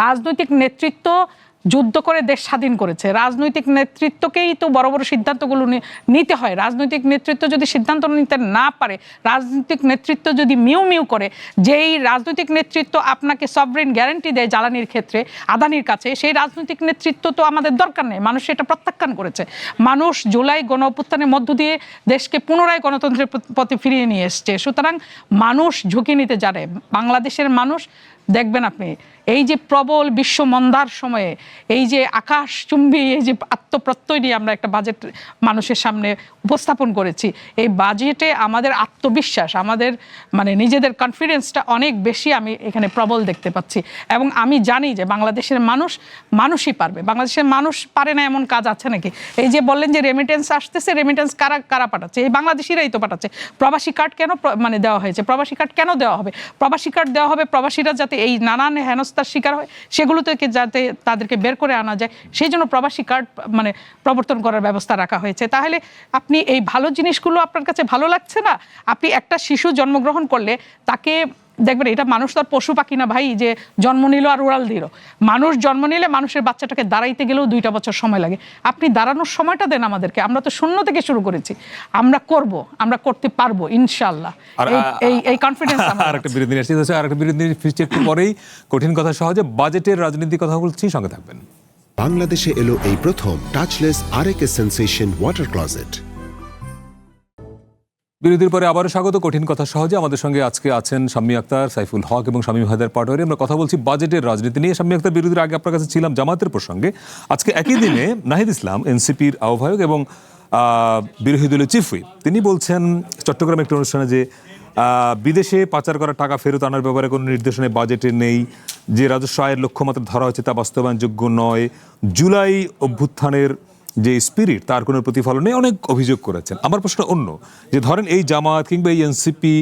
রাজনৈতিক নেতৃত্ব যুদ্ধ করে দেশ স্বাধীন করেছে, রাজনৈতিক নেতৃত্বকেই তো বড় বড় সিদ্ধান্তগুলো নিতে হয়। রাজনৈতিক নেতৃত্ব যদি সিদ্ধান্ত নিতে না পারে, রাজনৈতিক নেতৃত্ব যদি মিউ মিউ করে, যেই রাজনৈতিক নেতৃত্ব আপনাকে সভরেন গ্যারান্টি দেয় জ্বালানির ক্ষেত্রে আদানির কাছে, সেই রাজনৈতিক নেতৃত্ব তো আমাদের দরকার নেই। মানুষ এটা প্রত্যাখ্যান করেছে। মানুষ জুলাই গণ অভ্যুত্থানের মধ্য দিয়ে দেশকে পুনরায় গণতন্ত্রের পথে ফিরিয়ে নিয়ে এসছে। সুতরাং মানুষ ঝুঁকি নিতে জানে। বাংলাদেশের মানুষ দেখবেন আপনি, এই যে প্রবল বিশ্ব মন্দার সময়ে এই যে আকাশচুম্বী এই যে আত্মপ্রত্যয় নিয়ে আমরা একটা বাজেট মানুষের সামনে উপস্থাপন করেছি, এই বাজেটে আমাদের আত্মবিশ্বাস, আমাদের মানে নিজেদের কনফিডেন্সটা অনেক বেশি আমি এখানে প্রবল দেখতে পাচ্ছি। এবং আমি জানি যে বাংলাদেশের মানুষই পারবে। বাংলাদেশের মানুষ পারে না এমন কাজ আছে নাকি? এই যে বললেন যে রেমিটেন্স আসতেছে, রেমিটেন্স কারা পাঠাচ্ছে? এই বাংলাদেশিরাই তো পাঠাচ্ছে। প্রবাসী কার্ড কেন মানে দেওয়া হয়েছে? প্রবাসী কার্ড কেন দেওয়া হবে? প্রবাসী কার্ড দেওয়া হবে প্রবাসীরা যাতে এই নানান হেনস্থার শিকার হয়, সেগুলো থেকে যাতে তাদেরকে বের করে আনা যায়, সেই জন্য প্রবাসী কার্ড মানে প্রবর্তন করার ব্যবস্থা রাখা হয়েছে। তাহলে আপনি এই ভালো জিনিসগুলো আপনার কাছে ভালো লাগছে না? আপনি একটা শিশু জন্মগ্রহণ করলে তাকে দেখবেন এটা মানুষ তো আর পশু পাখি না ভাই যে জন্ম নিল আর উড়াল দিল। মানুষ জন্ম নিলে মানুষের বাচ্চাটাকে দাঁড়াইতে গেলেও 2টা বছর সময় লাগে। আপনি দাঁড়ানোর সময়টা দেন আমাদেরকে, আমরা তো শূন্য থেকে শুরু করেছি, আমরা করব, আমরা করতে পারবো ইনশাআল্লাহ, এই কনফিডেন্স আমার। আর একটা বিরোধী নিয়ে আসছে, আর একটা বিরোধী ফিরছে একটু পরেই। কঠিন কথা সহজে, বাজেটের রাজনীতির কথা বলছি, সঙ্গে থাকবেন। বাংলাদেশে এলো এই প্রথম টাচলেস আরএকএস সেন্সেশন ওয়াটার ক্লজেট। বিরতির পরে আবারও স্বাগত কঠিন কথা সহজে। আমাদের সঙ্গে আজকে আছেন শাম্মী আক্তার, সাইফুল হক এবং শামীম হায়দার পাটোয়ারি। আমরা কথা বলছি বাজেটের রাজনীতি নিয়ে। শাম্মী আক্তার, বিরতির আগে আপনার কাছে ছিলাম জামাতের প্রসঙ্গে। আজকে একই দিনে নাহিদ ইসলাম, এনসিপির আহ্বায়ক এবং বিরোধী দলীয় চিফ হুইপ, তিনি বলছেন চট্টগ্রামে একটি অনুষ্ঠানে যে বিদেশে পাচার করা টাকা ফেরত আনার ব্যাপারে কোনো নির্দেশনা বাজেটে নেই, যে রাজস্ব আয়ের লক্ষ্যমাত্রা ধরা হয়েছে তা বাস্তবায়নযোগ্য নয়, জুলাই অভ্যুত্থানের যে স্পিরিট তার কোনো প্রতিফলনে অনেক অভিযোগ করেছেন। আমার প্রশ্ন অন্য, যে ধরেন এই জামাত কিংবা এই এনসিপি,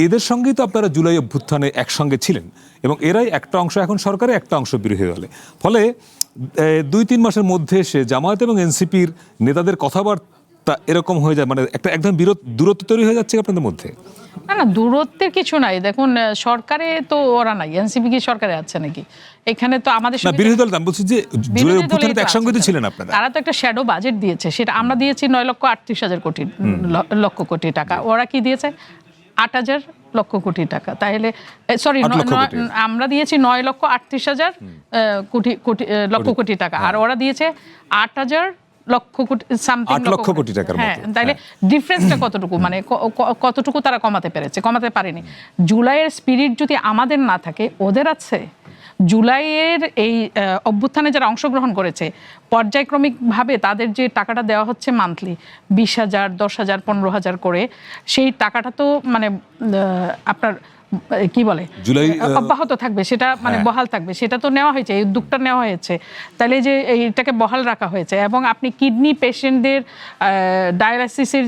এদের সঙ্গেই তো আপনারা জুলাই অভ্যুত্থানে একসঙ্গে ছিলেন এবং এরাই একটা অংশ এখন সরকারে, একটা অংশ বিরোধী দলে। ফলে 2-3 মাসের মধ্যে এসে জামাত এবং এনসিপির নেতাদের কথাবার্তা এরকম হয়ে যায়, মানে একটা একদম দূরত্ব তৈরি হয়ে যাচ্ছে আপনাদের মধ্যে। না দূরত্বের কিছু নাই। দেখুন সরকারে তো ওরা নাই, এনসিপি কি সরকারে আছে নাকি? এখানে তো আমাদের বিরোধী দল, আমি বলছি যে জুলাই অভ্যুত্থানে তো একসঙ্গে তো ছিলেন আপনারা। তারা তো একটা শ্যাডো বাজেট দিয়েছে, সেটা আমরা দিয়েছি 9,38,000 লক্ষ কোটি টাকা। ওরা কি দিয়েছে 8,000 লক্ষ কোটি টাকা। তাহলে সরি, আমরা দিয়েছি 9,38,000 লক্ষ কোটি টাকা, আর ওরা দিয়েছে 8,000 লক্ষ কোটি সামথিং লক্ষ কোটি টাকার। হ্যাঁ, তাইলে ডিফারেন্সটা কতটুকু, মানে কতটুকু তারা কমাতে পেরেছে? কমাতে পারেনি। জুলাইয়ের স্পিরিট যদি আমাদের না থাকে, ওদের আছে। জুলাইয়ের এই অভ্যুত্থানে যারা অংশগ্রহণ করেছে, পর্যায়ক্রমিকভাবে তাদের যে টাকাটা দেওয়া হচ্ছে মান্থলি 20,000, 10,000, 15,000 করে, সেই টাকাটা তো মানে আপনার কি বলে অব্যাহত থাকবে, সেটা মানে বহাল থাকবে, সেটা তো নেওয়া হয়েছে, এই উদ্যোগটা নেওয়া হয়েছে। তাহলে যে এইটাকে বহাল রাখা হয়েছে, এবং আপনি কিডনি পেশেন্টদের ডায়ালাইসিসের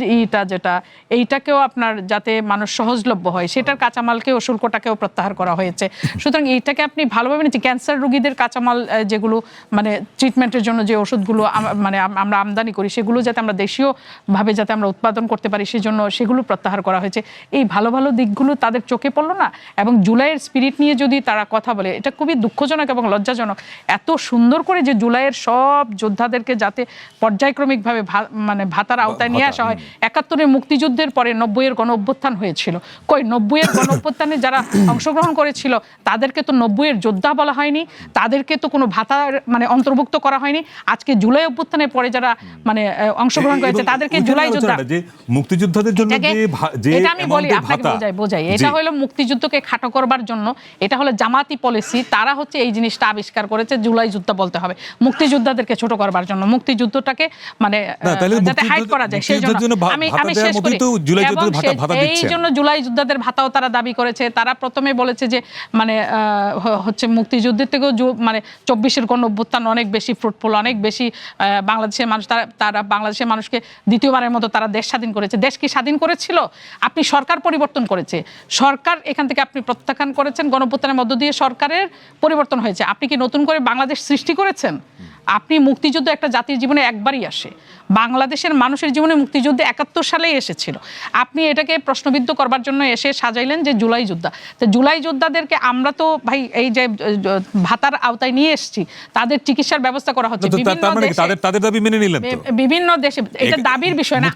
যেটা এইটাকেও আপনার যাতে মানুষ সহজলভ্য হয়, সেটার কাঁচামালকেও শুল্কটাকেও প্রত্যাহার করা হয়েছে। সুতরাং এইটাকে আপনি ভালোভাবে নিচ্ছি। ক্যান্সার রোগীদের কাঁচামাল যেগুলো মানে ট্রিটমেন্টের জন্য যে ওষুধগুলো মানে আমরা আমদানি করি, সেগুলো যাতে আমরা দেশীয়ভাবে যাতে আমরা উৎপাদন করতে পারি, সেজন্য সেগুলো প্রত্যাহার করা হয়েছে। এই ভালো ভালো দিকগুলো তাদের চোখে পড়লো না, এবং জুলাইয়ের স্পিরিট নিয়ে যদি তারা কথা বলে, এটা খুবই দুঃখজনক এবং লজ্জাজনক। এত সুন্দর করে যে জুলাইয়ের সব যোদ্ধাদেরকে যাতে পর্যায়ক্রমিকভাবে মানে ভাতার আওতায় নিয়ে আসা হয়। 71-এর মুক্তিযুদ্ধের পরে 90-এর গণ অভ্যুত্থান হয়েছিল, কই 90-এর গণ অভ্যুত্থানে যারা অংশগ্রহণ করেছিল তাদেরকে তো 90-এর যোদ্ধা বলা হয়নি, তাদেরকে তো কোনো ভাতার মানে অন্তর্ভুক্ত করা হয়নি। আজকে জুলাই অভ্যুত্থানের পরে যারা মানে অংশগ্রহণ করেছে তাদেরকে জুলাই যোদ্ধা, মুক্তিযোদ্ধাদের জন্য এটা আমি বলি আপনাকে বোঝাই, এটা হলো মুক্তিযুদ্ধকে খাটো করবার জন্য, এটা হলো জামাতি পলিসি। তারা হচ্ছে এই জিনিসটা আবিষ্কার করেছে, জুলাই যুদ্ধ বলতে হবে মুক্তিযোদ্ধাদেরকে ছোট করবার জন্য, মুক্তিযুদ্ধটাকে মানে যাতে হাইড করা যায় সেই জন্য। আমি শেষ করি, এই জন্য জুলাই যোদ্ধাদের ভাতাও তারা দাবি করেছে। তারা প্রথমে বলেছে যে মানে হচ্ছে মুক্তিযুদ্ধের থেকেও মানে 24-এর গণ অভ্যুত্থান অনেক বেশি ফ্রুটফুল, অনেক বেশি বাংলাদেশের মানুষ, তারা বাংলাদেশের মানুষকে দ্বিতীয়বারের মতো তারা দেশ স্বাধীন করেছে। দেশ কি স্বাধীন করেছিল? আপনি সরকার পরিবর্তন করেছে, সরকার এখান থেকে আপনি প্রত্যাখ্যান করেছেন, গণঅভ্যুত্থানের মধ্য দিয়ে সরকারের পরিবর্তন হয়েছে। আপনি কি নতুন করে বাংলাদেশ সৃষ্টি করেছেন? আপনি মুক্তিযুদ্ধ একটা জাতির জীবনে একবারই আসে, বাংলাদেশের মানুষের জীবনে মুক্তিযুদ্ধ 71 সালেই এসেছিল। আপনি এটাকে প্রশ্নবিদ্ধ করবার জন্য এসে সাজাইলেন যে জুলাই যোদ্ধা। তো জুলাই যোদ্ধাদেরকে আমরা তো ভাই এই যে ভাতার আওতায় নিয়ে এসেছি, তাদের চিকিৎসার ব্যবস্থা করা হচ্ছে তাদের দাবি মেনে নিলেন বিভিন্ন দেশে। এটা দাবির বিষয় না,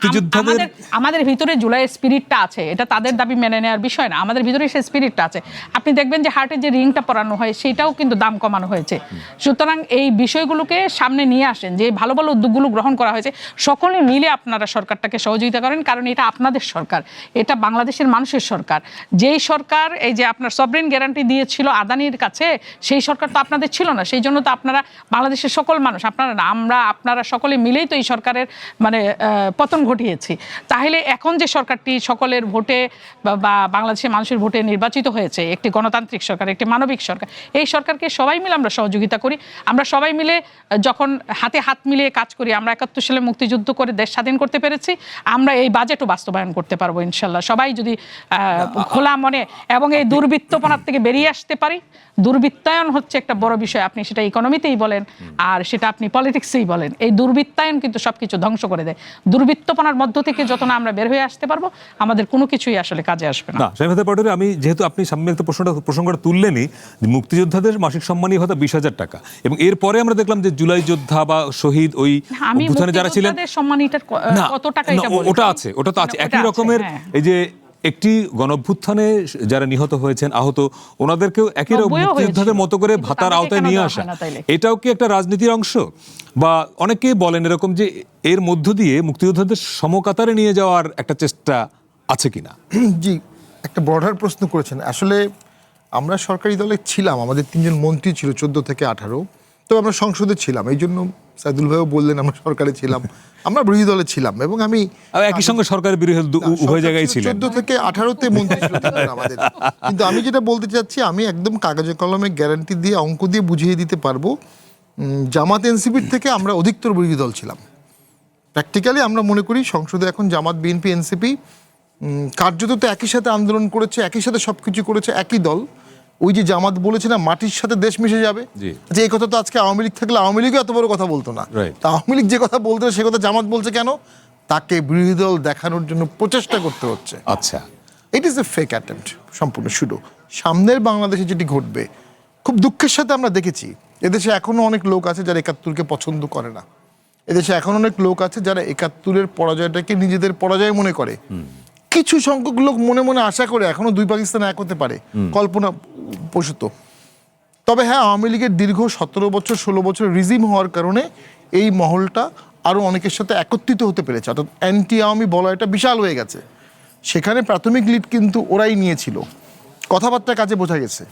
আমাদের ভিতরে জুলাইয়ের স্পিরিটটা আছে, এটা তাদের দাবি মেনে নেওয়ার বিষয় না, আমাদের ভিতরে সেই স্পিরিটটা আছে। আপনি দেখবেন যে হার্টের যে রিংটা পরানো হয় সেটাও কিন্তু দাম কমানো হয়েছে। সুতরাং এই বিষয়গুলোকে সামনে নিয়ে আসেন, যে ভালো ভালো উদ্যোগগুলো গ্রহণ করা হয়েছে, সকলে মিলে আপনারা সরকারটাকে সহযোগিতা করেন, কারণ এটা আপনাদের সরকার, এটা বাংলাদেশের মানুষের সরকার। যেই সরকার এই যে আপনার সভরেন গ্যারান্টি দিয়েছিল আদানির কাছে, সেই সরকার তো আপনাদের ছিল না। সেই জন্য তো আপনারা বাংলাদেশের সকল মানুষ, আপনারা না, আপনারা সকলে মিলেই তো এই সরকারের মানে পতন ঘটিয়েছি। তাহলে এখন যে সরকারটি সকলের ভোটে বা বাংলাদেশের মানুষের ভোটে নির্বাচিত হয়েছে, একটি গণতান্ত্রিক সরকার, একটি মানবিক সরকার, এই সরকারকে সবাই মিলে আমরা সহযোগিতা করি, আমরা সবাই মিলে যখন হাতে হাত মিলিয়ে কাজ করি, আমরা 71 সালে মুক্তিযুদ্ধ করে দেশ স্বাধীন করতে পেরেছি, আমরা এই বাজেটও বাস্তবায়ন করতে পারবো ইনশাল্লাহ। সবাই যদি খোলা মনে এবং এই দুর্বৃত্তপনার থেকে বেরিয়ে আসতে পারি। দুর্বৃত্তায়ন হচ্ছে একটা বড় বিষয়, আপনি সেটা ইকোনমিতেই বলেন আর সেটা আপনি পলিটিক্সেই বলেন। এই দুর্বৃত্তায়ন কিন্তু সবকিছু ধ্বংস করে দেয়। দুর্বৃত্তপনার মধ্য থেকে যত না আমরা বের হয়ে আসতে পারবো, আমাদের কোনো কিছুই আসলে কাজে আসবে না। শামীম পাটোয়ারি, আমি যেহেতু আপনি সামনে একটা প্রসঙ্গটা তুললেনই, মুক্তিযোদ্ধাদের মাসিক সম্মানী ভাতা 20,000 টাকা, এবং এরপরে আমরা দেখলাম যে জুলাই যোদ্ধা বা শহীদ ওই আমি অভ্যুত্থানে যারা ছিলেন, মুক্তিযোদ্ধাদের সম্মানীটার কত টাকা এটা বলি, ওটা আছে, ওটা তো আছে ওটা একই আছে, রকমের। হ্যাঁ। এই যে একটি গণঅভ্যুত্থানে যারা নিহত হয়েছেন, আহত, ওনাদেরকেও একই রকম 90 মুক্তিযোদ্ধাদের মতো করে কিন্তু ভাতার তাদেরকে আওতায় কেন নিয়ে দেওয়া আসা, হয় না তাইলে? এটাও কি একটা রাজনীতির অংশ? বা অনেকেই বলেন এরকম যে এর মধ্য দিয়ে মুক্তিযোদ্ধাদের সমকাতারে নিয়ে যাওয়ার একটা চেষ্টা আছে কিনা? জি, একটা ব্রডার প্রশ্ন করেছেন। আসলে আমরা সরকারি দলে ছিলাম, আমাদের 3 জন মন্ত্রী ছিল 14 থেকে 18, তো আমরা সংসদে ছিলাম। এই জন্য সাইদুল ভাইও বললেন আমরা সরকারে ছিলাম, আমরা বিরোধী দলে ছিলাম, এবং আমি একই সঙ্গে সরকারের বিরোধী উভয় জায়গায় ছিলেন। 14 থেকে 18-তে মন্ত্রী ছিল আমাদের। কিন্তু আমি যেটা বলতে চাচ্ছি, আমি একদম কাগজে কলমে গ্যারান্টি দিয়ে অঙ্ক দিয়ে বুঝিয়ে দিতে পারবো, জামাত এনসিপির থেকে আমরা অধিকতর বিরোধী দল ছিলাম। প্র্যাকটিক্যালি আমরা মনে করি সংসদে এখন জামাত, বিএনপি, এনসিপি কার্যত তো একই সাথে আন্দোলন করেছে, একই সাথে সবকিছু করেছে, একই দল। ওই যে জামাত বলেছে না মাটির সাথে দেশ মিশে যাবে, যে এই কথা তো আজকে আওয়ামী লীগ থাকলে আওয়ামী লীগও এত বড় কথা বলতো না। তা আওয়ামী লীগ যে কথা বলতো সে কথা জামাত বলছে কেন? তাকে বিরোধী দল দেখানোর জন্য প্রচেষ্টা করতে হচ্ছে। আচ্ছা, it is a fake attempt সম্পূর্ণ শুরু। সামনের বাংলাদেশে যেটি ঘটবে, খুব দুঃখের সাথে আমরা দেখেছি এদেশে এখনো অনেক লোক আছে যারা 71-কে পছন্দ করে না। এদেশে এখন অনেক লোক আছে যারা 71-এর পরাজয়টাকে নিজেদের পরাজয় মনে করে। কিছু সংখ্যক লোক মনে মনে আশা করে এখনো 2 পাকিস্তান এক হতে পারে, কল্পনা প্রসূত। তবে হ্যাঁ, আওয়ামী লীগের দীর্ঘ 17 বছর 16 বছর রিজিম হওয়ার কারণে এই মহলটা আরও অনেকের সাথে একত্রিত হতে পেরেছে, অর্থাৎ অ্যান্টি আওয়ামী বলয়টা বিশাল হয়ে গেছে। সেখানে প্রাথমিক লিড কিন্তু ওরাই নিয়েছিল, কথাবার্তার কাজে বোঝা গেছে।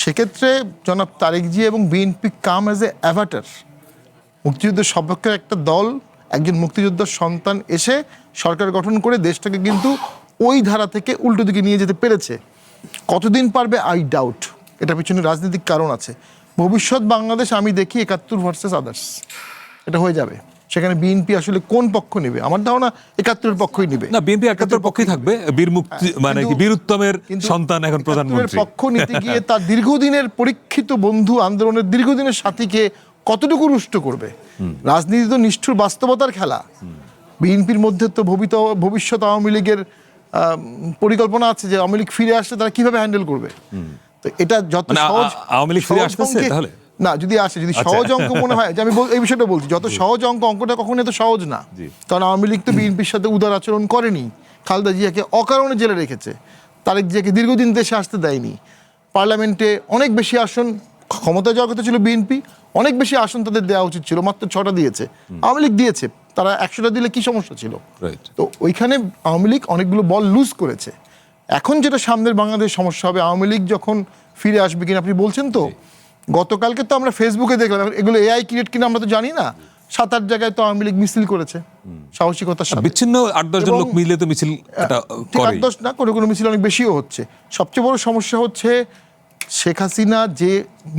সেক্ষেত্রে জনাব তারেক জি এবং BNP come as a avatar. মুক্তিযুদ্ধের সপক্ষের একটা দল, একজন মুক্তিযোদ্ধার সন্তান এসে সরকার গঠন করে দেশটাকে কিন্তু ওই ধারা থেকে উল্টো দিকে নিয়ে যেতে পেরেছে। কতদিন পারবে আই ডাউট। এটা পিছনে রাজনৈতিক কারণ আছে। ভবিষ্যৎ বাংলাদেশ আমি দেখি 71 ভার্সেস আদার্স, এটা হয়ে যাবে। সেখানে বিএনপি আসলে কোন পক্ষ নেবে? আমার ধারণা 71-এর পক্ষই নেবে। না, বিএনপি 71-এর পক্ষেই থাকবে। বীর মুক্তি মানে কি বীর উত্তমের সন্তান এখন প্রধানমন্ত্রী, পক্ষ নিতে গিয়ে তার দীর্ঘদিনের পরীক্ষিত বন্ধু, আন্দোলনের দীর্ঘদিনের সাথীকে কতটুকু রুষ্ট করবে? রাজনীতি তো নিষ্ঠুর বাস্তবতার খেলা। বিএনপির মধ্যে তো ভবিষ্যৎ আওয়ামী লীগের পরিকল্পনা আছে যে আওয়ামী লীগ ফিরে আসলে তারা কিভাবে হ্যান্ডেল করবে। তো এটা যত সহজ, আওয়ামী লীগ ফিরে আসতেছে তাহলে না, যদি আসে, যদি সহজ অঙ্ক মনে হয়, যে আমি এই বিষয়টা বলছি, যত সহজ অঙ্কটা কখনো এত সহজ না। কারণ আওয়ামী লীগ তো বিএনপির সাথে উদার আচরণ করেনি। খালেদা জিয়াকে অকারণে জেলে রেখেছে, তারেক জিয়াকে দীর্ঘদিন দেশে আসতে দেয়নি। পার্লামেন্টে অনেক বেশি আসন, ক্ষমতা যাওয়ার কথা ছিল বিএনপি, অনেক বেশি আসন তাদের দেওয়া উচিত ছিল, মাত্র 6টা দিয়েছে। আওয়ামী লীগ দিয়েছে, তারা 100টা দিলে কি সমস্যা ছিল? তো ওইখানে আওয়ামী লীগ অনেকগুলো বল লুজ করেছে। এখন যেটা সামনের বাংলাদেশ সমস্যা হবে, আওয়ামী লীগ যখন ফিরে আসবে কিনা আপনি বলছেন তো, গতকালকে তো আমরা ফেসবুকে দেখলাম, এগুলো এআই ক্রিয়েট কিনা আমরা তো জানি না, 7-8 জায়গায় তো আওয়ামী লীগ মিছিল করেছে সাহসিকতার সাথে। বিচ্ছিন্ন 8-10 জন লোক মিলে তো মিছিল করে, 8-10 না, কোনো মিছিল অনেক বেশিও হচ্ছে। সবচেয়ে বড় সমস্যা হচ্ছে শেখ হাসিনা যে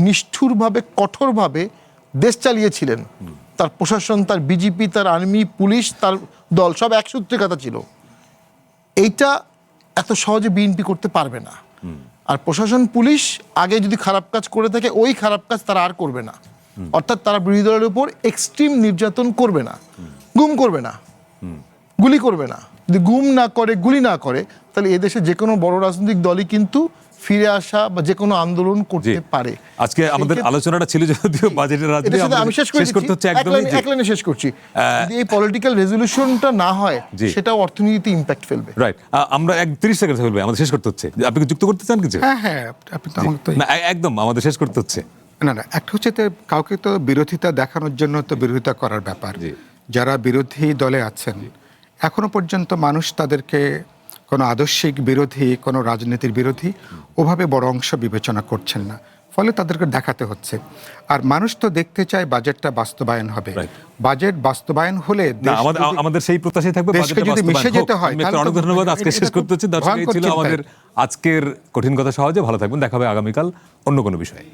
নিষ্ঠুরভাবে, কঠোরভাবে দেশ চালিয়েছিলেন, তার প্রশাসন, তার বিজিপি, তার আর্মি, পুলিশ, তার দল সব এক সূত্রে কাঁথা ছিল। এইটা এত সহজে বিএনপি করতে পারবে না। আর প্রশাসন, পুলিশ আগে যদি খারাপ কাজ করে থাকে, ওই খারাপ কাজ তারা আর করবে না। অর্থাৎ তারা বিরোধী দলের উপর এক্সট্রিম নির্যাতন করবে না, গুম করবে না, গুলি করবে না। যদি গুম না করে, গুলি না করে, তাহলে এদেশে যে কোনো বড় রাজনৈতিক দলই কিন্তু ফিরে আসা বা যে কোনো আন্দোলন করতে পারে। আজকে আমাদের আলোচনাটা ছিল যদিও বাজেটের রাজনীতি, আমি শেষ করতে হচ্ছে এক লাইনে শেষ করছি। যদি এই পলিটিক্যাল রেজলিউশনটা না হয়, সেটাও অর্থনীতিতে ইম্প্যাক্ট ফেলবে। রাইট, আমরা 30 সেকেন্ড ফেলবে, আমাদের শেষ করতে হচ্ছে। আপনি কি যুক্ত করতে চান কিছু? হ্যাঁ, আপনি তো আমাকে তো না, একদম আমাদের শেষ করতে হচ্ছে। না, একটা হচ্ছে কাউকে তো বিরোধিতা দেখানোর জন্য তো বিরোধিতা করার ব্যাপার। যারা বিরোধী দলে আছেন, এখনো পর্যন্ত মানুষ তাদেরকে কোনো আদর্শিক বিরোধী, কোনো রাজনীতির বিরোধী ওভাবে বড় অংশ বিবেচনা করছেন না, ফলে তাদেরকে দেখাতে হচ্ছে। আর মানুষ তো দেখতে চায় বাজেটটা বাস্তবায়ন হবে। বাজেট বাস্তবায়ন হলে আমাদের সেই প্রত্যাশাই থাকবে, দেশকে যদি মিশে যেতে হয়। অনেক ধন্যবাদ, আজকে শেষ করতে হচ্ছে। দর্শক, এই ছিল আমাদের আজকের কঠিন কথা সহজে। ভালো থাকবেন, দেখা হবে আগামীকাল অন্য কোনো বিষয়ে।